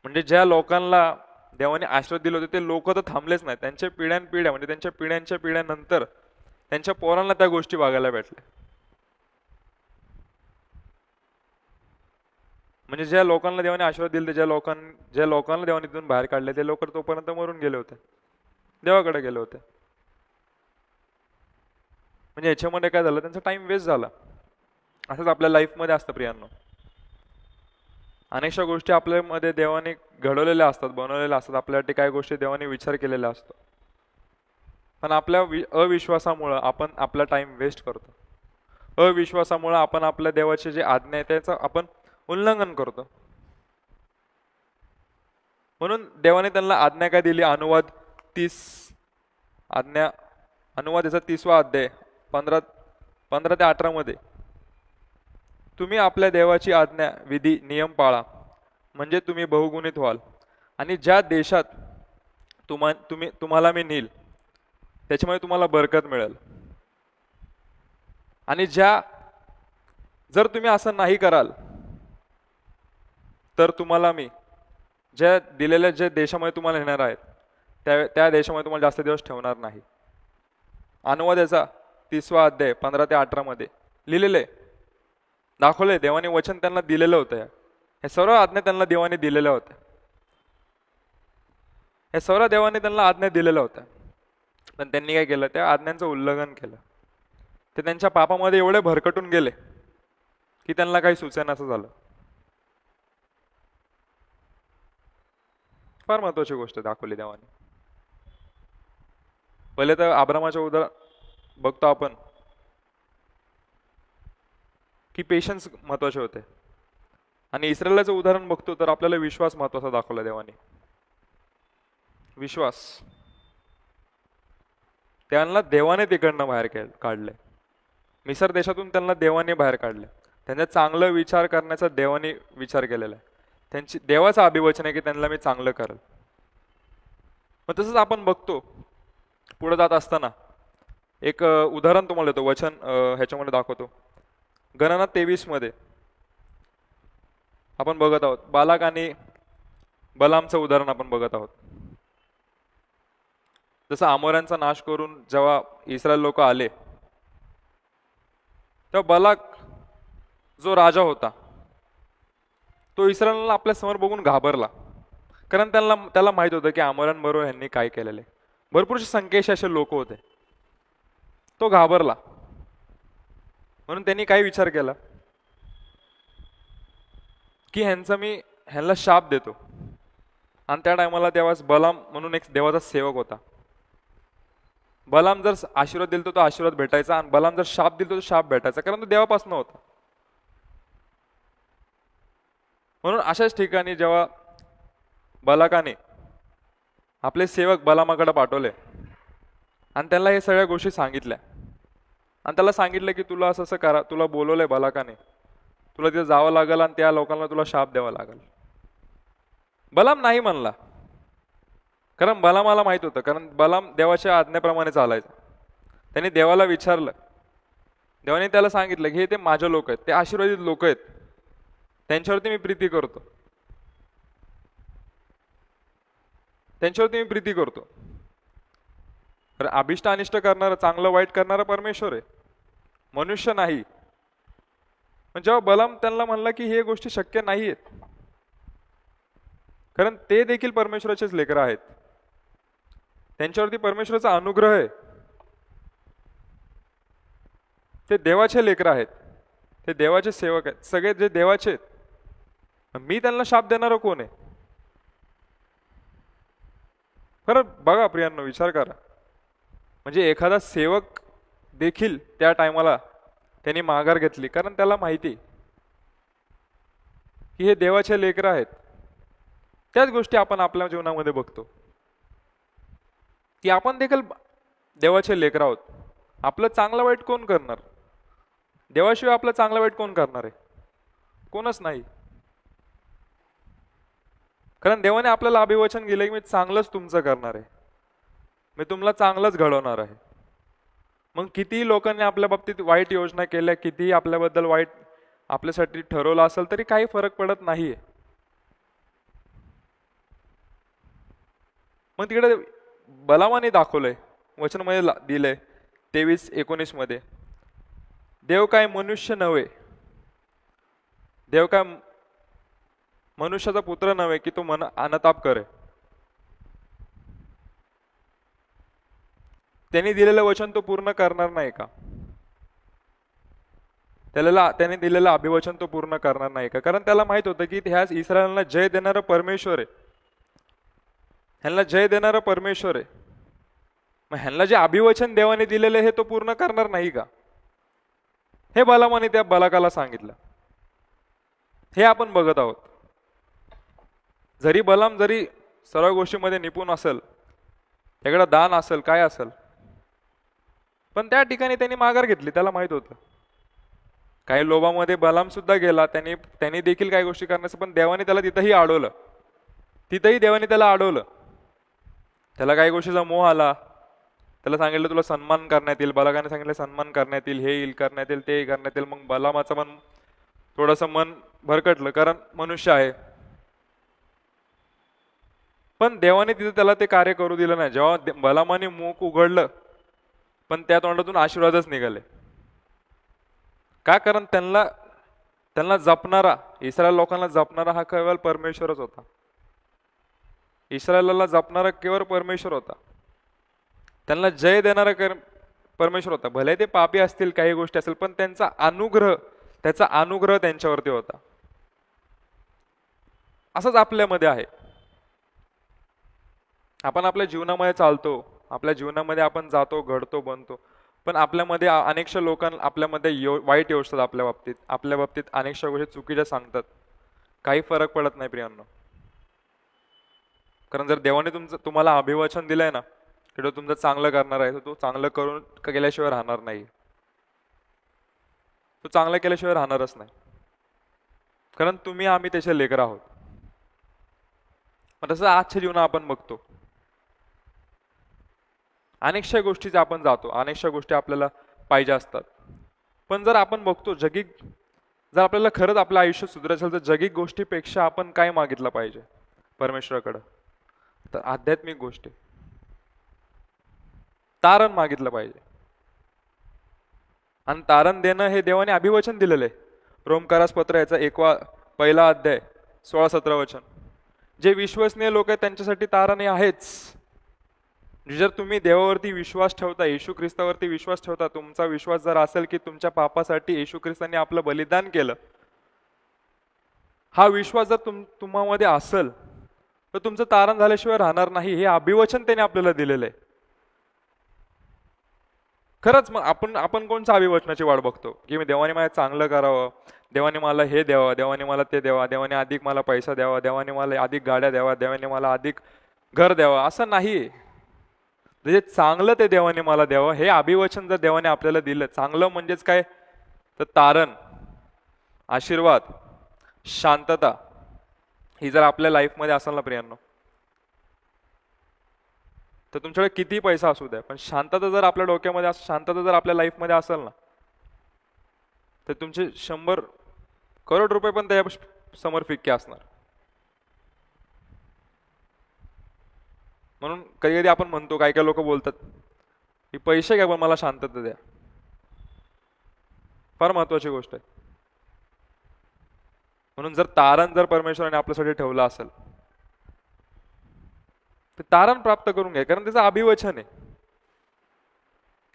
म्हणजे ज्या लोकांना देवाने आशीर्वाद दिले होते ते लोक तर थांबलेच नाही. त्यांच्या पिढ्यानपिढ्या म्हणजे त्यांच्या पिढ्यांच्या पिढ्यानंतर त्यांच्या पोरांना त्या गोष्टी बघायला भेटल्या. म्हणजे ज्या लोकांना देवाने आशीर्वाद दिले, ज्या लोकांना देवाने तिथून बाहेर काढले, ते लोक तोपर्यंत मरून गेले होते, देवाकडे गेले होते. म्हणजे याच्यामध्ये काय झालं? त्यांचा टाइम वेस्ट झाला. असंच आपल्या लाईफमध्ये असतं प्रियांनो. अनेकशा गोष्टी आपल्यामध्ये देवाने घडवलेल्या असतात, बनवलेल्या असतात, आपल्यासाठी काही गोष्टी देवाने विचार केलेला असतो, पण आपल्या अविश्वासामुळं आपण आपला टाइम वेस्ट करतो. अविश्वासामुळं आपण आपल्या देवाचे जे आज्ञा आहे त्याचं आपण उल्लंघन करतो. म्हणून देवाने त्यांना आज्ञा काय दिली? अनुवाद 30 आज्ञा, अनुवाद याचा 30वा अध्याय 15 ते 18 मध्ये, तुम्ही आपल्या देवाची आज्ञा, विधी, नियम पाळा, म्हणजे तुम्ही बहुगुणित व्हाल, आणि ज्या देशात तुम्हाला मी नेईल त्याच्यामुळे तुम्हाला बरकत मिळेल. आणि जर तुम्ही असं नाही कराल तर तुम्हाला मी ज्या दिलेल्या ज्या देशामध्ये तुम्हाला नेणार आहेत त्या देशामध्ये तुम्हाला जास्त दिवस ठेवणार नाही. अनुवाद याचा 30वा अध्याय 15 ते 18 मध्ये लिहिलेले दाखवले. देवाने वचन त्यांना दिलेलं होतं. हे सर्व आज्ञा त्यांना देवाने दिलेल्या होत्या. हे सर्व देवाने त्यांना आज्ञा दिलेल्या होत्या, पण त्यांनी काय केलं? त्या आज्ञांचं उल्लंघन केलं. ते त्यांच्या पापामध्ये एवढे भरकटून गेले की त्यांना काही सुचेनासं झालं. फार महत्वाची गोष्ट दाखवली देवाने. पहिले तर अब्रामाच्या उदाहरण बघतो आपण की पेशन्स महत्वाचे होते, आणि इस्रायलाचं उदाहरण बघतो तर आपल्याला विश्वास महत्वाचा दाखवला देवाने. विश्वास. त्यांना देवाने तिकडनं बाहेर काढले. मिसर देशातून त्यांना देवाने बाहेर काढले. त्यांचा चांगलं विचार करण्याचा देवाने विचार केलेला आहे. त्यांची देवाचं अभिवचन आहे की त्यांना मी चांगलं करेल. मग तसंच आपण बघतो पुढे जात असताना एक उदाहरण तुम्हाला देतो, वचन ह्याच्यामध्ये दाखवतो. गणना 23 मध्ये आपण बघत आहोत बालाक आणि बलामचं उदाहरण आपण बघत आहोत. जसं आमोऱ्यांचा नाश करून जेव्हा इस्रायल लोक आले तेव्हा बालाक जो राजा होता तो इस्रायलला आपल्या समोर बघून घाबरला, कारण त्याला माहित होतं की आमोऱ्यांबरोबर यांनी काय केलेले. भरपूरशे संख्येचे असे लोक होते. तो घाबरला. म्हणून त्यांनी काय विचार केला की ह्यांना शाप देतो. आणि त्या टायमाला तेव्हाच बलाम म्हणून एक देवाचा सेवक होता. बलाम जर आशीर्वाद दिला तो आशीर्वाद भेटायचा, आणि बलाम जर शाप दिला तो शाप भेटायचा, कारण तो देवापासून होता. म्हणून अशाच ठिकाणी जेव्हा बालाकाने आपले सेवक बलामाकडे पाठवले आणि त्याला हे सगळ्या गोष्टी सांगितल्या, आणि त्याला सांगितलं की तुला असं करा, तुला बोलवलंय बालाकाने, तुला तिथे जावं लागेल आणि त्या लोकांना तुला शाप द्यावा लागेल. बलाम नाही म्हणला, कारण बलामाला माहित होतं, कारण बलाम देवाच्या आज्ञेप्रमाणे चालायचा. त्याने देवाला विचारलं. देवाने त्याला सांगितलं की हे ते माझे लोक आहेत, ते आशीर्वादित लोक आहेत, त्यांच्यावरती मी प्रीती करतो, त्यांच्यावरती मी प्रीती करतो. कारण अभिष्ट अनिष्ट करणारा, चांगलं वाईट करणारा परमेश्वर आहे, मनुष्य नाही. पण जेव्हा बलाम त्यांना म्हणला की हे गोष्टी शक्य नाही आहेत, कारण ते देखील परमेश्वराचेच लेकरं आहेत, त्यांच्यावरती परमेश्वराचा अनुग्रह आहे, ते देवाचे लेकरं आहेत, ते देवाचे सेवक आहेत, सगळे जे देवाचे आहेत, मी त्यांना शाप देणारं कोण आहे? खरं बघा प्रियांनो, विचार करा. म्हणजे एखादा सेवक देखील त्या टायमाला त्यांनी माघार घेतली, कारण त्याला माहिती की हे देवाचे लेकरं आहेत. त्याच गोष्टी आपण आपल्या जीवनामध्ये बघतो की आपण देखील देवाचे लेकरं आहोत. आपलं चांगलं वाईट कोण करणार? देवाशिवाय आपलं चांगलं वाईट कोण करणार आहे? कोणच नाही. कारण देवाने आपल्याला अभिवचन दिलं की मी चांगलंच तुमचं करणार आहे, मी तुम्हाला चांगलंच घडवणार आहे. मग कितीही लोकांनी आपल्या बाबतीत वाईट योजना केल्या, कितीही आपल्याबद्दल वाईट आपल्यासाठी ठरवलं असेल, तरी काही फरक पडत नाहीये. मग तिकडे बलामाने दाखवलंय, वचनमध्ये दिलंय 23:19 मध्ये, देव काय मनुष्य नव्हे, देव काय मनुष्याचा पुत्र नव्हे की तो मन अनताप करे. त्यांनी दिलेलं वचन तो पूर्ण करणार नाही का? त्याने दिलेलं अभिवचन तो पूर्ण करणार नाही का? कारण त्याला माहित होतं की ह्या इस्रायलांना जय देणारा परमेश्वर आहे, ह्यांना जय देणारा परमेश्वर आहे. मग ह्यांना जे अभिवचन देवाने दिलेले हे तो पूर्ण करणार नाही का? हे बलामाने त्या बलाकाला सांगितलं. हे आपण बघत आहोत. जरी बलाम जरी सर्व गोष्टीमध्ये निपुण असेल, त्याकडे दान असेल, काय असेल, पण त्या ठिकाणी त्यांनी माघार घेतली. त्याला माहित होतं काही लोभामध्ये बलाम सुद्धा गेला, त्यांनी देखील काही गोष्टी करण्याचं, पण देवाने त्याला तिथंही अडवलं. तिथंही देवाने त्याला अडवलं. त्याला काही गोष्टीचा मोह आला, त्याला सांगितलं तुला सन्मान करण्यात येईल, बलाकाने सांगितलं सन्मान करण्यात येईल, हे येईल करण्यात येईल, ते करण्यात येईल. मग बलामाचं मन थोडंसं मन भरकटलं, कारण मनुष्य आहे. पण देवाने तिथे त्याला ते कार्य करू दिलं नाही. जेव्हा बलामाने मुख उघडलं, पण त्या तोंडातून आशीर्वादच निघाले. का? कारण त्यांना जपणारा, इस्रायल लोकांना जपणारा हा केवळ परमेश्वरच होता. इस्रायलाला जपणारा केवळ परमेश्वर होता. त्यांना जय देणारा परमेश्वर होता. भले ते पापी असतील, काही गोष्टी असतील, पण त्याचा अनुग्रह त्यांच्यावरती होता. असंच आपल्यामध्ये आहे. आपण आपल्या जीवनामध्ये चालतो, आपल्या जीवनामध्ये आपण जातो, घडतो, बनतो, पण आपल्यामध्ये अनेकशा लोकांना आपल्यामध्ये वाईट येऊ शकतात. आपल्या बाबतीत अनेकशा गोष्टी चुकीच्या सांगतात. काही फरक पडत नाही प्रियांनो. कारण जर देवाने तुम्हाला अभिवचन दिलंय ना, की तो तुमचं चांगलं करणार आहे, तर तो चांगलं करून केल्याशिवाय राहणार नाही. तो चांगलं केल्याशिवाय राहणारच नाही. कारण आम्ही त्याचे लेकरं आहोत. मग तसं आजच्या जीवनात आपण बघतो, अनेकशा गोष्टीचे आपण जातो, अनेकशा गोष्टी आपल्याला पाहिजे असतात. पण जर आपण बघतो जर आपल्याला खरंच आपलं आयुष्य सुधारायचं असेल, तर जगिक गोष्टीपेक्षा आपण काय मागितलं पाहिजे परमेश्वराकडं? तर आध्यात्मिक गोष्टी, तारण मागितलं पाहिजे. आणि तारण देणं हे देवाने अभिवचन दिलेलं आहे. रोमकारास पत्र याचा 1 अध्याय 16-17 वचन. जे विश्वसनीय लोक आहेत त्यांच्यासाठी तारण हे आहेच. जर तुम्ही देवावरती विश्वास ठेवता, येशू ख्रिस्तावरती विश्वास ठेवता, तुमचा विश्वास जर असेल की तुमच्या पापासाठी येशू ख्रिस्तांनी आपलं बलिदान केलं, हा विश्वास जर तुम्हामध्ये असेल, तर तुमचं तारण झाल्याशिवाय राहणार नाही. हे अभिवचन त्याने आपल्याला दिलेलं आहे. खरंच मग आपण कोणत्या अभिवचनाची वाट बघतो? की मी देवाने मला चांगलं करावं, देवाने मला हे द्यावं, देवाने मला ते द्यावा, देवाने अधिक मला पैसा द्यावा, देवाने मला अधिक गाड्या द्यावा, देवाने मला अधिक घर द्यावा, असं नाही. जे चांगलं ते देवाने मला द्यावं, हे अभिवचन जर देवाने आपल्याला दिलं, चांगलं म्हणजेच काय? तर तारण, आशीर्वाद, शांतता, ही जर आपल्या लाईफमध्ये असेल ना प्रियांनो, तर तुमच्याकडे किती पैसा असू द्या, पण शांतता जर आपल्या डोक्यामध्ये, शांतता जर आपल्या लाईफमध्ये असेल ना, तर तुमचे 100 करोड रुपये पण त्या समोर फिक्के असणार. म्हणून कधी कधी आपण म्हणतो, काही काही लोक बोलतात की पैसे घ्या पण मला शांतता द्या. फार महत्वाची गोष्ट आहे. म्हणून जर तारण जर परमेश्वराने आपल्यासाठी ठेवलं असेल, तर तारण प्राप्त करून घ्या. कारण त्याचं अभिवचन आहे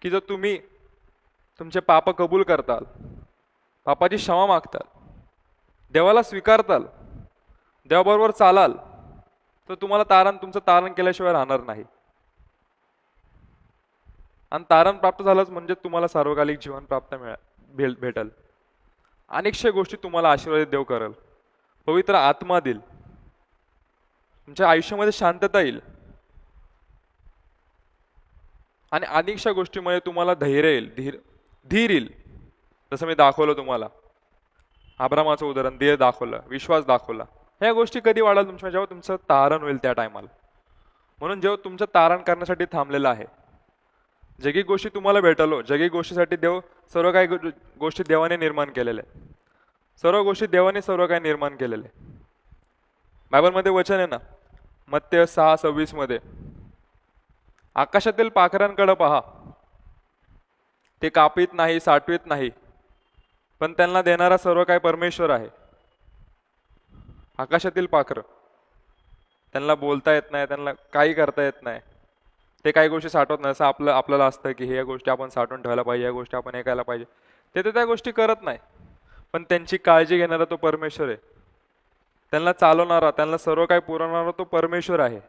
की जर तुम्ही तुमचे पाप कबूल करताल, पापाची क्षमा मागताल, देवाला स्वीकारताल, देवाबरोबर चालाल, तर तुम्हाला तुमचं तारण केल्याशिवाय राहणार नाही. आणि तारण प्राप्त झालंच म्हणजे तुम्हाला सार्वकालिक जीवन प्राप्त भेटल. अनेकशा गोष्टी तुम्हाला आशीर्वादित देव करेल, पवित्र आत्मा देईल, तुमच्या आयुष्यामध्ये शांतता येईल आणि अनेकशा गोष्टीमध्ये तुम्हाला धैर्य येईल, धीर येईल. जसं मी दाखवलं तुम्हाला, अब्रामाचं उदाहरण, धीर दाखवलं, विश्वास दाखवला. ह्या गोष्टी कधी वाढाल तुमच्या, जेव्हा तुमचं तारण होईल त्या टायमाला. म्हणून जेव्हा तुमचं तारण करण्यासाठी थांबलेलं आहे, जगी गोष्टी तुम्हाला भेटलो, जगी गोष्टीसाठी देव सर्व काही गोष्टी देवाने निर्माण केलेल्या आहेत. सर्व गोष्टी देवाने सर्व काही निर्माण केलेले. बायबलमध्ये वचन आहे ना, मत्तेय 6:26 मध्ये, आकाशातील पाखरांकडे पहा, ते कापीत नाही, साठवीत नाही, पण त्यांना देणारा सर्व काही परमेश्वर आहे. आकाशातील पाखरं, त्यांना बोलता येत नाही, त्यांना काही करता येत नाही, ते काही गोष्टी साठवत नाही. असं आपल्याला असतं की हे या गोष्टी आपण साठवून ठेवायला पाहिजे, या गोष्टी आपण ऐकायला पाहिजे. ते तर त्या गोष्टी करत नाही, पण त्यांची काळजी घेणारा तो परमेश्वर आहे. त्यांना चालवणारा, त्यांना सर्व काही पुरवणारा तो परमेश्वर आहे,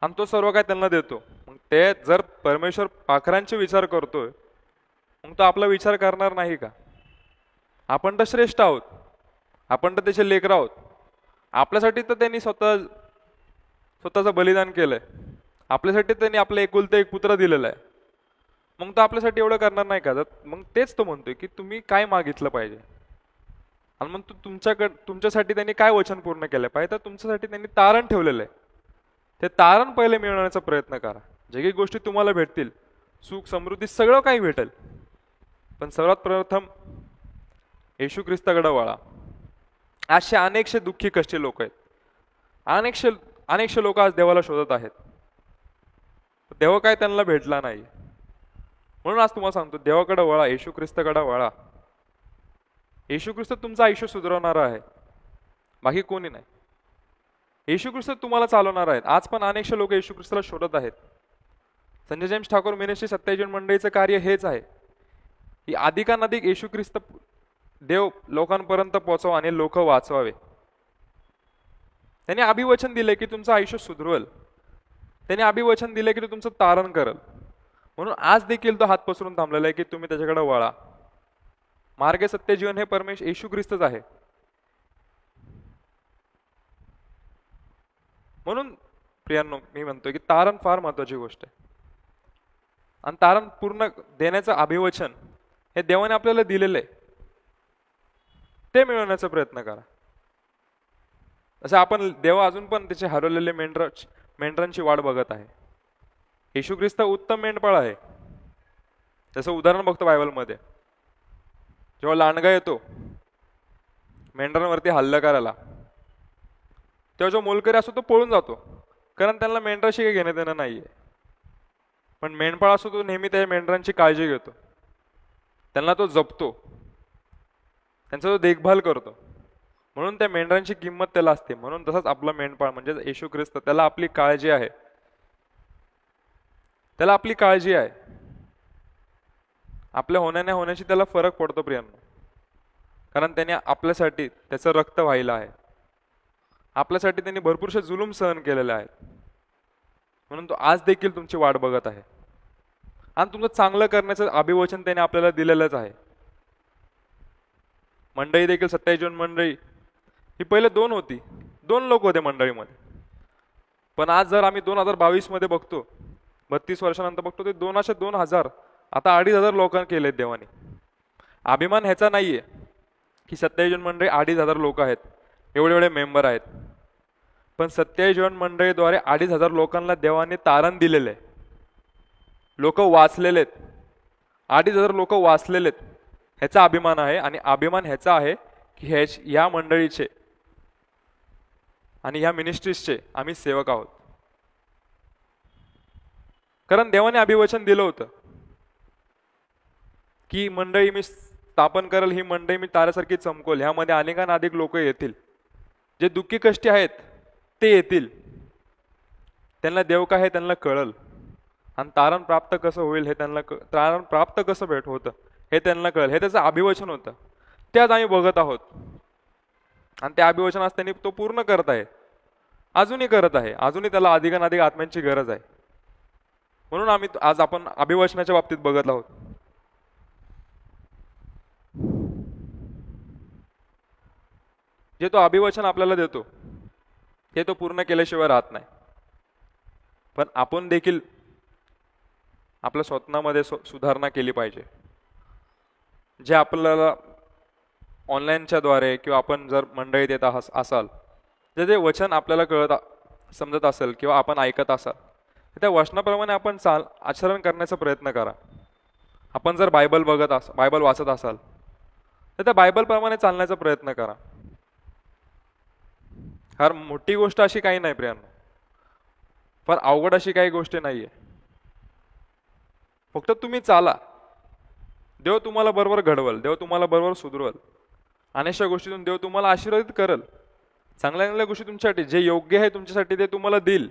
आणि तो सर्व काही त्यांना देतो. मग ते जर परमेश्वर पाखरांचे विचार करतोय, मग तो आपला विचार करणार नाही का? आपण तर श्रेष्ठ आहोत, आपण तर त्याचे लेकरं आहोत. आपल्यासाठी तर त्यांनी स्वतःचं बलिदान केलंय, आपल्यासाठी त्यांनी आपलं एकुलते एक पुत्र दिलेला आहे. मग तो आपल्यासाठी एवढं करणार नाही का? मग तेच तो म्हणतोय की तुम्ही काय मागितलं पाहिजे, आणि मग तुमच्यासाठी त्यांनी काय वचन पूर्ण केलं पाहिजे. तर तुमच्यासाठी त्यांनी तारण ठेवलेलं आहे. ते तारण पहिले मिळवण्याचा प्रयत्न करा. जे काही गोष्टी तुम्हाला भेटतील, सुख समृद्धी सगळं काही भेटेल, पण सर्वात प्रथम येशू ख्रिस्ताकडे वळा. असे अनेकशे दुःखी कष्टी लोक आहेत, अनेकशे लोक आज देवाला शोधत आहेत, देव काय त्यांना भेटला नाही. म्हणून आज तुम्हाला सांगतो, देवाकडे वळा, येशू ख्रिस्ताकडे वळा. येशू ख्रिस्त तुमचं आयुष्य सुधारवणारा आहे, बाकी कोणी नाही. येशू ख्रिस्त तुम्हाला चालवणार आहेत. आज पण अनेकशे लोक येशू ख्रिस्ताला शोधत आहेत. संजय जेम्स ठाकूर मिनिस्ट्री 27 मंडळीचं कार्य हेच आहे की अधिकाधिक येशू ख्रिस्त देव लोकांपर्यंत पोहोचवा आणि लोक वाचवावे. त्यांनी अभिवचन दिले की तुमचं आयुष्य सुधरवल, त्यांनी अभिवचन दिले की तो तुमचं तारण करल. म्हणून आज देखील तो हात पसरून थांबलेला आहे की तुम्ही त्याच्याकडे वळा. मार्ग, सत्य, जीवन हे परमेश्वर येशू ख्रिस्तच आहे. म्हणून प्रियांनो, मी म्हणतोय की तारण फार महत्वाची गोष्ट आहे, आणि तारण पूर्ण देण्याचं अभिवचन हे देवाने आपल्याला दिलेलं आहे. ते मिळवण्याचा प्रयत्न करा. असं आपण देव अजून पण त्याचे हरवलेले मेंढरांची वाट बघत आहे. येशू ख्रिस्त उत्तम मेंढपाळ आहे. त्याचं उदाहरण बघतो बायबलमध्ये, जेव्हा लांडगा येतो मेंढरांवरती हल्ला करायला, तेव्हा जो मोलकरी असतो तो पळून जातो, कारण त्यांना मेंढराशी काही घेणं देणं नाहीये. पण मेंढपाळ असतो तो नेहमी त्या मेंढरांची काळजी घेतो, त्यांना तो जपतो, त्यांचा तो देखभाल करतो. म्हणून त्या मेंढरांची किंमत त्याला असते. म्हणून तसाच आपला मेंढपाळ म्हणजे येशू ख्रिस्त, त्याला आपली काळजी आहे, त्याला आपली काळजी आहे. आपल्या होण्याने होण्याची त्याला फरक पडतो प्रियांनो, कारण त्याने आपल्यासाठी त्याचं रक्त वाहिलं आहे, आपल्यासाठी त्यांनी भरपूरशे जुलूम सहन केलेले आहेत. म्हणून तो आज देखील तुमची वाट बघत आहे, आणि तुमचं चांगलं करण्याचं अभिवचन त्याने आपल्याला दिलेलंच आहे. मंडळी देखील 27 जून मंडळी ही पहिले 2 होती, 2 लोक होते मंडळीमध्ये. पण आज जर आम्ही 2022 मध्ये बघतो, 32 वर्षानंतर बघतो, ते 2,000 आता 2,500 लोकांना केलेत देवाने. अभिमान ह्याचा नाहीये की 27 जून मंडळी 2,500 लोक आहेत, एवढे मेंबर आहेत. पण 27 जून मंडळीद्वारे 2,500 लोकांना देवाने तारण दिलेलं आहे. लोक वाचलेले आहेत, 2,500 लोक वाचलेले आहेत, ह्याचा अभिमान आहे. आणि अभिमान ह्याचा आहे की या मंडळीचे आणि ह्या मिनिस्ट्रीजचे आम्ही सेवक आहोत. कारण देवाने अभिवचन दिलं होतं की मंडळी मी स्थापन करेल, ही मंडळी मी ताऱ्यासारखी चमकोल, ह्यामध्ये अनेकांना अधिक लोक येतील, जे दुःखी कष्टी आहेत ते येतील, त्यांना देव काय हे त्यांना कळल, आणि तारण प्राप्त कसं होईल हे त्यांना तारण प्राप्त कसं होतं हे त्यांना कळेल. हे त्याचं अभिवचन होतं, ते आज आम्ही बघत आहोत, आणि त्या अभिवचनास त्यांनी तो पूर्ण करत आहे. अजूनही करत आहे, अजूनही त्याला अधिकाधिक आत्म्यांची गरज आहे. म्हणून आज आपण अभिवचनाच्या बाबतीत बघत आहोत. जे तो अभिवचन आपल्याला देतो हे तो पूर्ण केल्याशिवाय राहत नाही. पण आपण देखील आपल्या स्वप्नामध्ये सुधारणा केली पाहिजे. जे आपल्याला ऑनलाईनच्या द्वारे किंवा आपण जर मंडळीत येत असाल, जे वचन आपल्याला समजत असेल किंवा आपण ऐकत असाल, त्या वचनाप्रमाणे आपण आचरण करण्याचा प्रयत्न करा. आपण जर बायबल वाचत असाल तर त्या बायबलप्रमाणे चालण्याचा प्रयत्न करा. फार मोठी गोष्ट अशी काही नाही प्रियांनो, फार अवघड अशी काही गोष्ट नाहीये. फक्त तुम्ही चाला, देव तुम्हाला बरोबर घडवल, देव तुम्हाला बरोबर सुधरवल. अनेकशा गोष्टीतून देव तुम्हाला आशीर्वादित करल. चांगल्या चांगल्या गोष्टी तुमच्यासाठी जे योग्य आहे तुमच्यासाठी ते तुम्हाला देईल.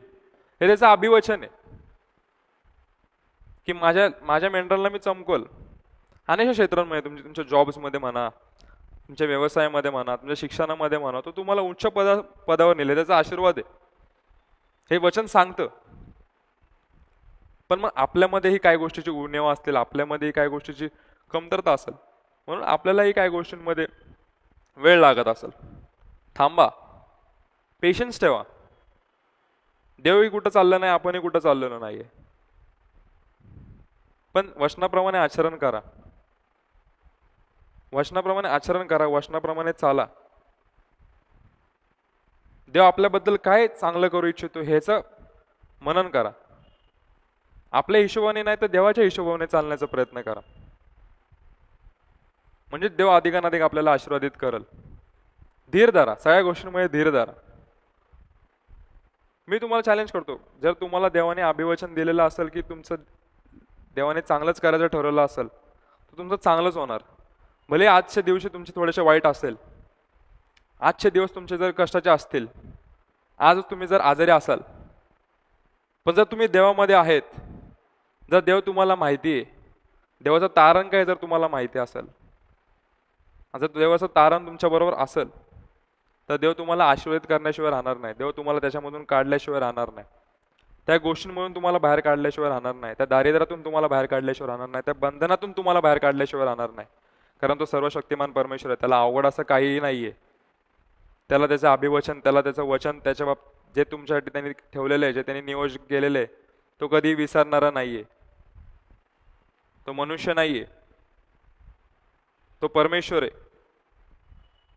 हे त्याचं अभिवचन आहे की माझ्या मेंढराला मी चमकवल. अनेक क्षेत्रांमध्ये तुमच्या जॉब्समध्ये म्हणा, तुमच्या व्यवसायामध्ये म्हणा, तुमच्या शिक्षणामध्ये म्हणा, तो तुम्हाला उच्च पदावर नेले, त्याचा आशीर्वाद आहे, हे वचन सांगतं. पण मग आपल्यामध्येही काही गोष्टीची उणीवा असतील, आपल्यामध्येही काही गोष्टीची कमतरता असेल, म्हणून आपल्यालाही काही गोष्टींमध्ये वेळ लागत असेल. थांबा, पेशन्स ठेवा. देवही कुठं चाललं नाही, आपणही कुठं चाललेलो नाहीये. पण वचनाप्रमाणे आचरण करा, वचनाप्रमाणे आचरण करा, वचनाप्रमाणे चाला. देव आपल्याबद्दल काय चांगलं करू इच्छितो ह्याचं मनन करा. आपल्या हिशोबाने नाही तर देवाच्या हिशोबाने चालण्याचा प्रयत्न करा. म्हणजे देव अधिकाधिक आपल्याला आशीर्वादित करल. धीर धरा, सगळ्या गोष्टींमध्ये धीर धरा. मी तुम्हाला चॅलेंज करतो, जर तुम्हाला देवाने अभिवचन दिलेलं असेल की तुमचं देवाने चांगलंच करायचं ठरवलं असेल तर तुमचं चांगलंच होणार. भले आजच्या दिवशी तुमचे थोडेसे वाईट असेल, आजचे दिवस तुमचे जर कष्टाचे असतील, आज तुम्ही जर आजारी असाल, पण जर तुम्ही देवामध्ये आहेत, जर देव तुम्हाला माहिती आहे, देवाचं तारण काय जर तुम्हाला माहिती असेल, जर देवाचं तारण तुमच्या बरोबर असेल तर देव तुम्हाला आशीर्वादित करण्याशिवाय राहणार नाही. देव तुम्हाला त्याच्यामधून काढल्याशिवाय राहणार नाही. त्या गोष्टींमधून तुम्हाला बाहेर काढल्याशिवाय राहणार नाही. त्या दारिद्र्यातून तुम्हाला बाहेर काढल्याशिवाय राहणार नाही. त्या बंधनातून तुम्हाला बाहेर काढल्याशिवाय राहणार नाही. कारण तो सर्वशक्तिमान परमेश्वर आहे. त्याला अवघड असं काहीही नाहीये. त्याला त्याचं अभिवचन, त्याला त्याचं वचन, त्याच्या जे तुमच्यासाठी त्यांनी ठेवलेलं आहे, जे त्यांनी नियोजन केलेलं आहे, तो कधी विसरणारा नाहीये. तो मनुष्य नाहीये, तो परमेश्वर आहे.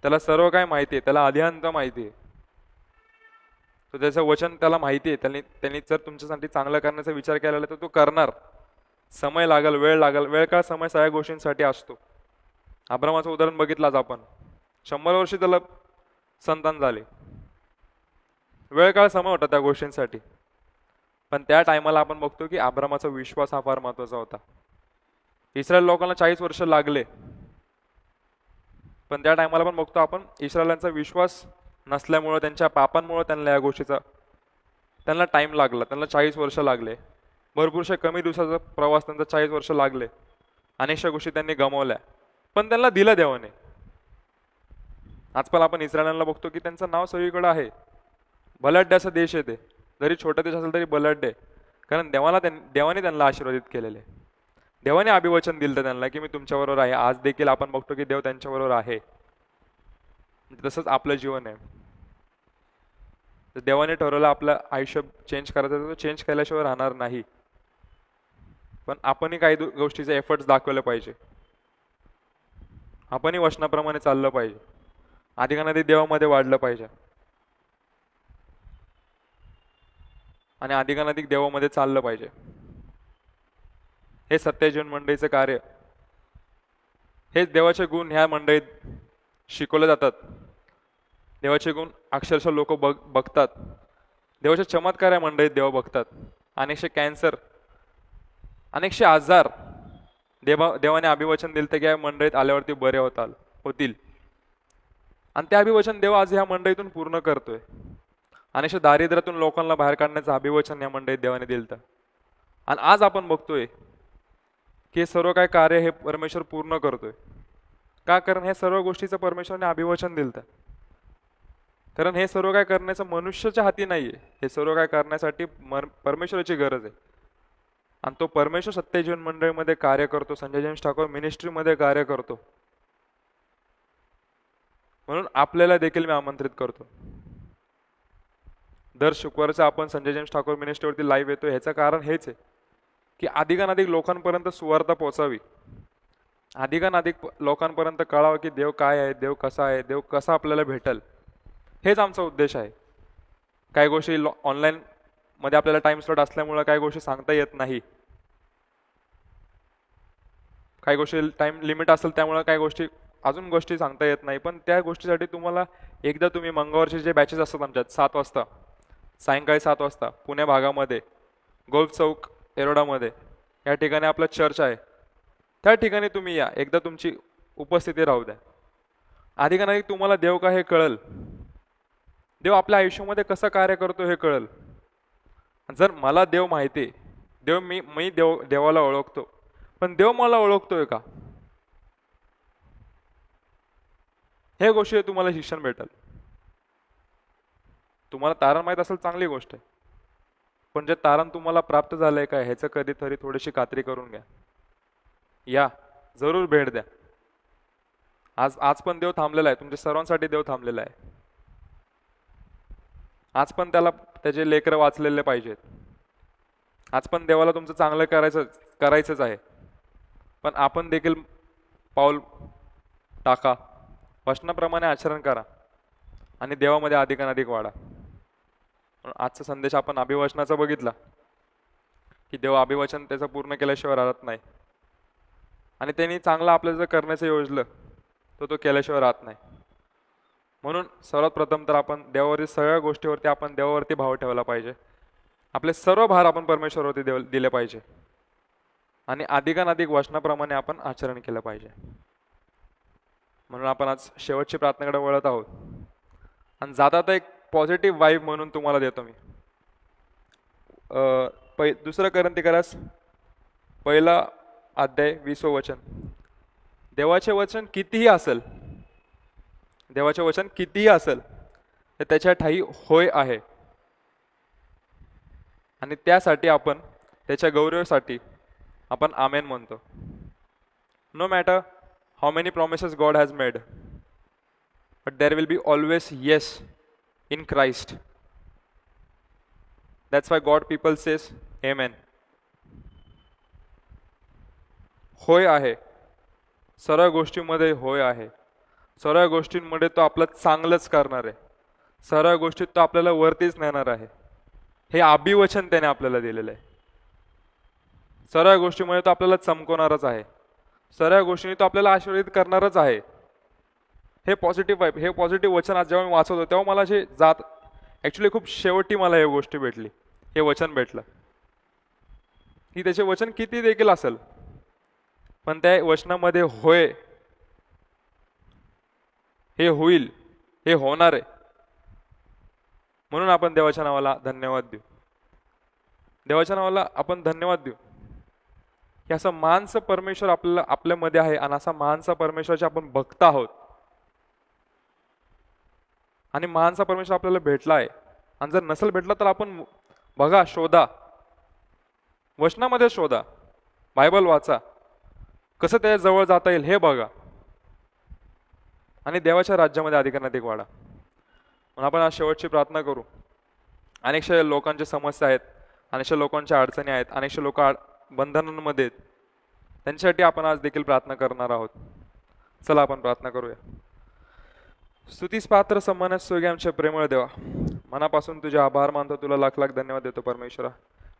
त्याला सर्व काय माहिती आहे, त्याला आदिअंत माहिती आहे. तो त्याचं वचन त्याला माहिती आहे. त्यांनी जर तुमच्यासाठी चांगलं करण्याचा विचार केलेला तर तो करणार. समय लागल, वेळ लागल, वेळ काळ समय सगळ्या गोष्टींसाठी असतो. अब्रामाचं उदाहरण बघितलं आज आपण, 100 वर्षी त्याला संतान झाले. वेळ काळ समय होता त्या गोष्टींसाठी. पण त्या टायमाला आपण बघतो की अब्रामाचा विश्वास हा फार महत्वाचा होता. इस्रायल लोकांना 40 वर्ष लागले, पण त्या टायमाला पण बघतो आपण इस्रायलांचा विश्वास नसल्यामुळं, त्यांच्या पापांमुळं त्यांना या गोष्टीचा त्यांना टाइम लागला. त्यांना 40 वर्ष लागले. भरपूरशा कमी दिवसाचा प्रवास त्यांचा 40 वर्ष लागले. अनेकशा गोष्टी त्यांनी गमावल्या, पण त्यांना दिलं देवाने. आजकाल आपण इस्रायलांना बघतो की त्यांचं नाव सगळीकडे आहे. बलाढ्य असा देश आहे ते, जरी छोटा देश असेल तरी बलाढ्य आहे. कारण देवाने त्यांना आशीर्वादित केलेले. देवाने अभिवचन दिलं त्यांना की मी तुमच्याबरोबर आहे. आज देखील आपण बघतो की देव त्यांच्याबरोबर आहे. तसंच आपलं जीवन आहे. तर देवाने ठरवलं आपलं आयुष्य चेंज करायचं, तर चेंज केल्याशिवाय राहणार नाही. पण आपणही काही गोष्टीचे एफर्ट्स दाखवले पाहिजे. आपणही वचनाप्रमाणे चाललं पाहिजे. अधिकाधिक देवामध्ये वाढलं पाहिजे आणि अधिकाधिक देवामध्ये चाललं पाहिजे. हे सत्यजीवन मंडळीचं कार्य. हेच देवाचे गुण ह्या मंडळीत शिकवले जातात. देवाचे गुण अक्षरशः लोक बघतात. देवाचे चमत्कार या मंडळीत देव बघतात. अनेकशे कॅन्सर, अनेकशे आजार देवाने अभिवचन दिलं तर की या मंडळीत आल्यावरती बरे होतील. आणि ते अभिवचन देव आज ह्या मंडळीतून पूर्ण करतोय. अनेकशे दारिद्र्यातून लोकांना बाहेर काढण्याचं अभिवचन या मंडळीत देवाने दिलं. आणि आज आपण बघतोय की हे सर्व काय कार्य हे परमेश्वर पूर्ण करतोय. का? कारण हे सर्व गोष्टीचं परमेश्वरने अभिवचन दिलं. कारण हे सर्व काय करण्याचं मनुष्याच्या हाती नाहीये, हे सर्व काय करण्यासाठी परमेश्वराची गरज आहे. आणि तो परमेश्वर सत्यजीवन मंडळीमध्ये कार्य करतो, संजय जेम्स ठाकूर मिनिस्ट्रीमध्ये कार्य करतो. म्हणून आपल्याला देखील मी आमंत्रित करतो. दर शुक्रवारचा आपण संजय जेम्स ठाकूर मिनिस्ट्रीवरती लाईव्ह येतो. ह्याचं कारण हेच आहे की अधिकाधिक लोकांपर्यंत सुवार्ता पोहोचावी, अधिकाधिक लोकांपर्यंत कळावं की देव काय आहे, देव कसा आहे, देव कसा आपल्याला भेटल. हेच आमचा उद्देश आहे. काही गोष्टी ऑनलाईन मध्ये आपल्याला टाइम स्लॉट असल्यामुळे काही गोष्टी सांगता येत नाही, काही गोष्टी टाइम लिमिट असेल त्यामुळे काही गोष्टी सांगता येत नाही. पण त्या गोष्टीसाठी तुम्हाला एकदा तुम्ही मंगळवारचे जे बॅचेस असतात आमच्यात 7 वाजता, सायंकाळी 7 वाजता पुणे भागामध्ये गोल्फ चौक एरोडामध्ये या ठिकाणी आपलं चर्च आहे, त्या ठिकाणी तुम्ही या. एकदा तुमची उपस्थिती राहू द्या. अधिकाधिक तुम्हाला देव का हे कळल, देव आपल्या आयुष्यामध्ये कसं कार्य करतो हे कळल. जर मला देव माहिती आहे, मी देवाला ओळखतो, पण देव मला ओळखतोय का, हे गोष्टी तुम्हाला शिक्षण भेटेल. तुम्हाला तारण माहीत असेल चांगली गोष्ट आहे, पण जे तारण तुम्हाला प्राप्त झालंय काय ह्याचं कधीतरी थोडीशी खात्री करून घ्या. या जरूर भेट द्या. आज पण देव थांबलेला आहे, तुमच्या सर्वांसाठी देव थांबलेला आहे. आज पण त्याचे लेकरं वाचलेले पाहिजेत. आज पण देवाला तुमचं चांगलं करायचंच आहे. पण आपण देखील पाऊल टाका, वचनाप्रमाणे आचरण करा आणि देवामध्ये अधिकाधिक वाढा. आजचा संदेश आपण अभिवचनाचा बघितला की देव अभिवचन त्याचं पूर्ण केल्याशिवाय राहत नाही, आणि त्यांनी चांगलं आपलं जर करण्याचं योजलं तर तो केल्याशिवाय राहत नाही. म्हणून सर्वात प्रथम तर आपण देवावरती सगळ्या गोष्टीवरती आपण देवावरती भाव ठेवला पाहिजे. आपले सर्व भार आपण परमेश्वरावरती दिले पाहिजे आणि अधिकाधिक वचनाप्रमाणे आपण आचरण केलं पाहिजे. म्हणून आपण आज शेवटची प्रार्थनेकडे वळत आहोत आणि जाता एक पॉझिटिव्ह वाईब म्हणून तुम्हाला देतो मी. 2 कोरिन्थियस 1 अध्याय 20 वचन. देवाचे वचन कितीही असेल, देवाचे वचन कितीही असेल तर त्याच्या ठाई होय आहे, आणि त्यासाठी आपण त्याच्या गौरवासाठी आपण आमेन म्हणतो. No matter how many promises God has made, but there will be always yes in Christ. That's why God people says amen. होय आहे, सर्व गोष्टींमध्ये होय आहे. सर्व गोष्टींमध्ये तो आपलं चांगलंच करणार आहे, सर्व गोष्टीत तो आपल्याला वरतीच नेणार आहे. हे अभिवचन त्याने आपल्याला दिलेलं आहे. सर्व गोष्टींमध्ये तो आपल्याला चमकवणारच आहे, सर्व गोष्टींनी तो आपल्याला आशीर्वादित करणारच आहे. हे पॉझिटिव्ह वाईब, हे पॉझिटिव्ह वचन आज जेव्हा मी वाचत होतो तेव्हा मला अशी ॲक्च्युली खूप शेवटी मला हे गोष्टी भेटली, हे वचन भेटलं की त्याचे वचन किती देखील असेल पण त्या वचनामध्ये होय, हे होईल, हे होणार आहे. म्हणून आपण देवाच्या नावाला धन्यवाद देऊ, देवाच्या नावाला आपण धन्यवाद देऊ की असं महानसा परमेश्वर आपल्यामध्ये आहे आणि असा महानसा परमेश्वराचे आपण भक्त आहोत. आणि महानसा परमेश्वर आपल्याला भेटला आहे. आणि जर नसेल भेटला तर आपण बघा, शोधा, वचनामध्ये शोधा, बायबल वाचा, कसं त्याच्या जवळ जाता येईल हे बघा, आणि देवाच्या राज्यामध्ये अधिकाधिक वाढा. म्हणून आपण आज शेवटची प्रार्थना करू. अनेकशा लोकांच्या समस्या आहेत, अनेकशा लोकांच्या अडचणी आहेत, अनेकशा लोक बंधनांमध्ये आहेत. त्यांच्यासाठी आपण आज देखील प्रार्थना करणार आहोत. चला आपण प्रार्थना करूया. स्तुतीस पात्र सन्मानात सोयगे आमच्या प्रेमळ देवा, मनापासून तुझे आभार मानतो, तुला लाख लाख धन्यवाद देतो परमेश्वरा.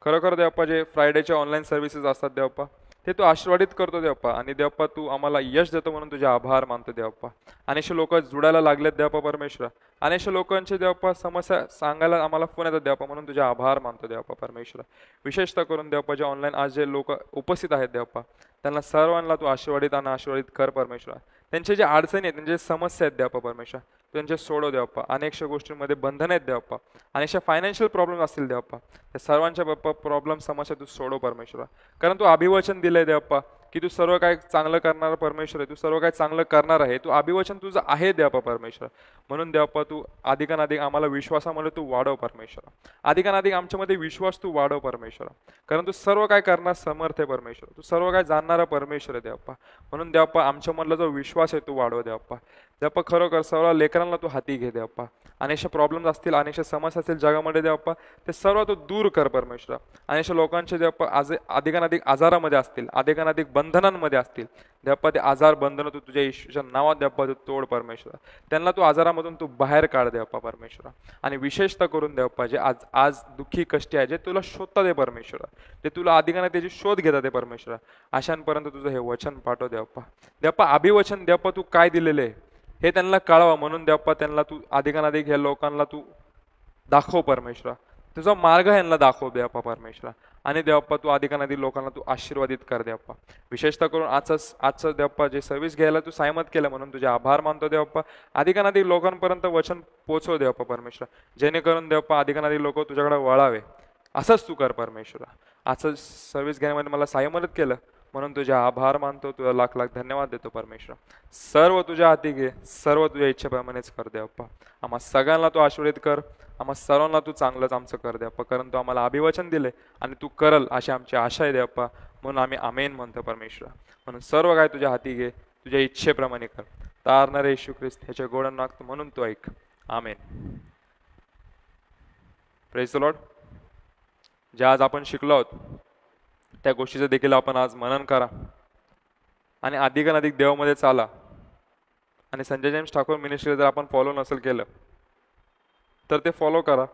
खरोखर देवप्पा, जे फ्रायडेचे ऑनलाईन सर्व्हिसेस असतात देवप्पा, ते तू आशीर्वादित करतो देवप्पा, आणि देवप्पा तू आम्हाला यश देतो म्हणून तुझे आभार मानतो देवप्पा. अनेकशे लोक जुडायला लागलेत देवप्पा परमेश्वरा, अनेकशे लोकांचे देवप्पा समस्या सांगायला आम्हाला फोन येतात देवप्पा, म्हणून तुझे आभार मानतो देवप्पा परमेश्वरा. विशेषतः करून देवप्पा जे ऑनलाईन आज जे लोक उपस्थित आहेत देवप्पा, त्यांना सर्वांना तू आशीर्वादित आणि आशीर्वादित कर परमेश्वरा. त्यांचे जे अडचणी आहेत, त्यांचे समस्या आहेत देवप्पा परमेश्वरा, त्यांचे सोडव देवप्पा. अनेकशा गोष्टींमध्ये बंधन आहेत देवप्पा, अनेकशा फायनान्शियल प्रॉब्लेम असतील देवप्पा, त्या सर्वांच्या बाप्पा प्रॉब्लेम समस्या तू सोडव परमेश्वरा. कारण तू अभिवचन दिलंय देवप्पा की तू सर्व काय चांगलं करणारा परमेश्वर आहे, तू सर्व काय चांगलं करणार आहे, तू अभिवचन तुझं आहे देवप्पा परमेश्वर. म्हणून देवप्पा तू अधिकाधिक आम्हाला विश्वासामध्ये तू वाढव परमेश्वर. अधिकाधिक आमच्यामध्ये विश्वास तू वाढव परमेश्वर, कारण तू सर्व काय करणार समर्थ आहे परमेश्वर, तू सर्व काय जाणणारा परमेश्वर आहे देवप्पा. म्हणून देवप्पा आमच्यामधला जो विश्वास आहे तू वाढव देवप्पा. देवप्पा खरोखर सर्व लेकरांना तू हाती घे देवप्पा. अनेकशा प्रॉब्लेम्स असतील, अनेकशा समस्या असतील जगामध्ये देवप्पा, ते सर्व तू दूर कर परमेश्वर. अनेकशा लोकांचे देवप्पा आज अधिकाधिक आजारामध्ये असतील, अधिकाधिक बंधनांमध्ये असतील देवप्पा, ते आजार बंधन तू तुझ्या येशूच्या नावात देवप्पा तू तोड परमेश्वर. त्यांना तू आजारामधून तू बाहेर काढ देवप्पा परमेश्वर. आणि विशेषतः करून देवप्पा जे आज आज दुःखी कष्टी आहे, जे तुला शोधतात आहे परमेश्वर, ते तुला अधिकाधिक त्याची शोध घेतात आहे परमेश्वर, अशांपर्यंत तुझं हे वचन पाठव देवप्पा. देवप्पा अभिवचन देवप्पा तू काय दिलेले आहे हे त्यांना कळवा, म्हणून देवप्पा त्यांना तू अधिकाधिक ह्या लोकांना तू दाखव परमेश्वर. तुझा मार्ग ह्यांना दाखव देवप्पा परमेश्वर. आणि देवप्पा तू अधिकाधिक लोकांना तू आशीर्वादित कर देवप्पा. विशेषतः करून आजचं देवप्पा जे सर्व्हिस घ्यायला तू सायमत केलं म्हणून तुझे आभार मानतो देवप्पा. अधिकाधिक लोकांपर्यंत वचन पोचव देवप्पा परमेश्वर, जेणेकरून देवप्पा अधिकाधिक लोक तुझ्याकडे वळावे. असंच तू कर परमेश्वर. आजचं सर्व्हिस घेण्यामध्ये मला सायमत केलं म्हणून तुझे आभार मानतो, तुला लाख लाख धन्यवाद देतो परमेश्वर. सर्व तुझ्या हाती घे, सर्व तुझ्या इच्छेप्रमाणेच कर देवप्पा. आम्हा सगळ्यांना तू आशीर्वादित कर, आम्हा सर्वांना तू चांगलंच आमचं कर देवप्पा, कारण तू आम्हाला अभिवचन दिले आणि तू करल अशी आमची आशा आहे देवप्पा. म्हणून आम्ही आमेन म्हणतो परमेश्वर. म्हणून सर्व काय तुझ्या हाती घे, तुझ्या इच्छेप्रमाणे कर. तारणारे येशू ख्रिस्त ह्याच्या गोडन मागतो म्हणून तू ऐक. आमेन. Praise the lord. जे आज आपण शिकलो आहोत त्या गोष्टीचं देखील आपण आज मनन करा आणि अधिकाधिक देवामध्ये चाला. आणि संजय जेम्स ठाकूर मिनिस्ट्री जर आपण फॉलो नसेल केलं तर ते फॉलो करा,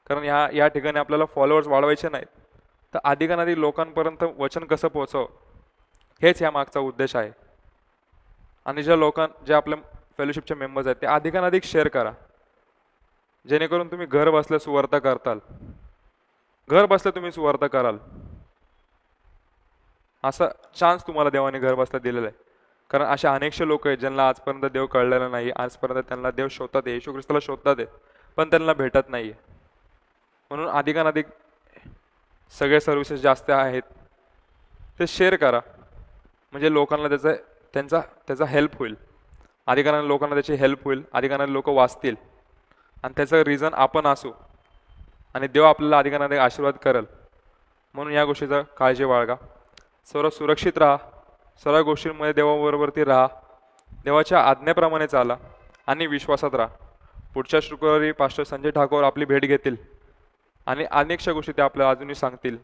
कारण या ठिकाणी आपल्याला फॉलोअर्स वाढवायचे नाहीत, तर अधिकाधिक लोकांपर्यंत वचन कसं पोहोचव हेच या मागचा उद्देश आहे. आणि जे आपल्या फेलोशिपचे मेंबर्स आहेत ते अधिकाधिक शेअर करा, जेणेकरून तुम्ही घर बसल्या सुवार्ता करताल, घर बसल्या तुम्ही सुवार्ता कराल. असा चान्स तुम्हाला देवाने घर बसल्या दिलेला आहे, कारण असे अनेकशे लोक आहेत ज्यांना आजपर्यंत देव कळलेला नाही, आजपर्यंत त्यांना देव शोधतात आहे, येशू ख्रिस्ताला शोधतात आहे, पण त्यांना भेटत नाही आहे. म्हणून अधिकाधिक सगळे सर्व्हिसेस जास्त आहेत ते शेअर करा, म्हणजे लोकांना त्याचा हेल्प होईल. अधिकाधिक लोकांना त्याची हेल्प होईल, अधिकाधिक लोक वाचतील आणि त्याचं रिझन आपण असू आणि देव आपल्याला अधिकाधिक आशीर्वाद करेल. म्हणून या गोष्टीचा काळजी बाळगा. सर्व सुरक्षित राहा, सर्व गोष्टींमध्ये देवाबरोबरती राहा, देवाच्या आज्ञेप्रमाणे चाला आणि विश्वासात राहा. पुढच्या शुक्रवारी पास्टर संजय ठाकूर आपली भेट घेतील आणि अनेकशा गोष्टी ते आपल्याला अजूनही सांगतील.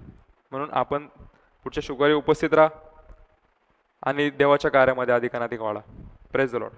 म्हणून आपण पुढच्या शुक्रवारी उपस्थित राहा आणि देवाच्या कार्यामध्ये अधिकाधिक वाढा. Praise the Lord.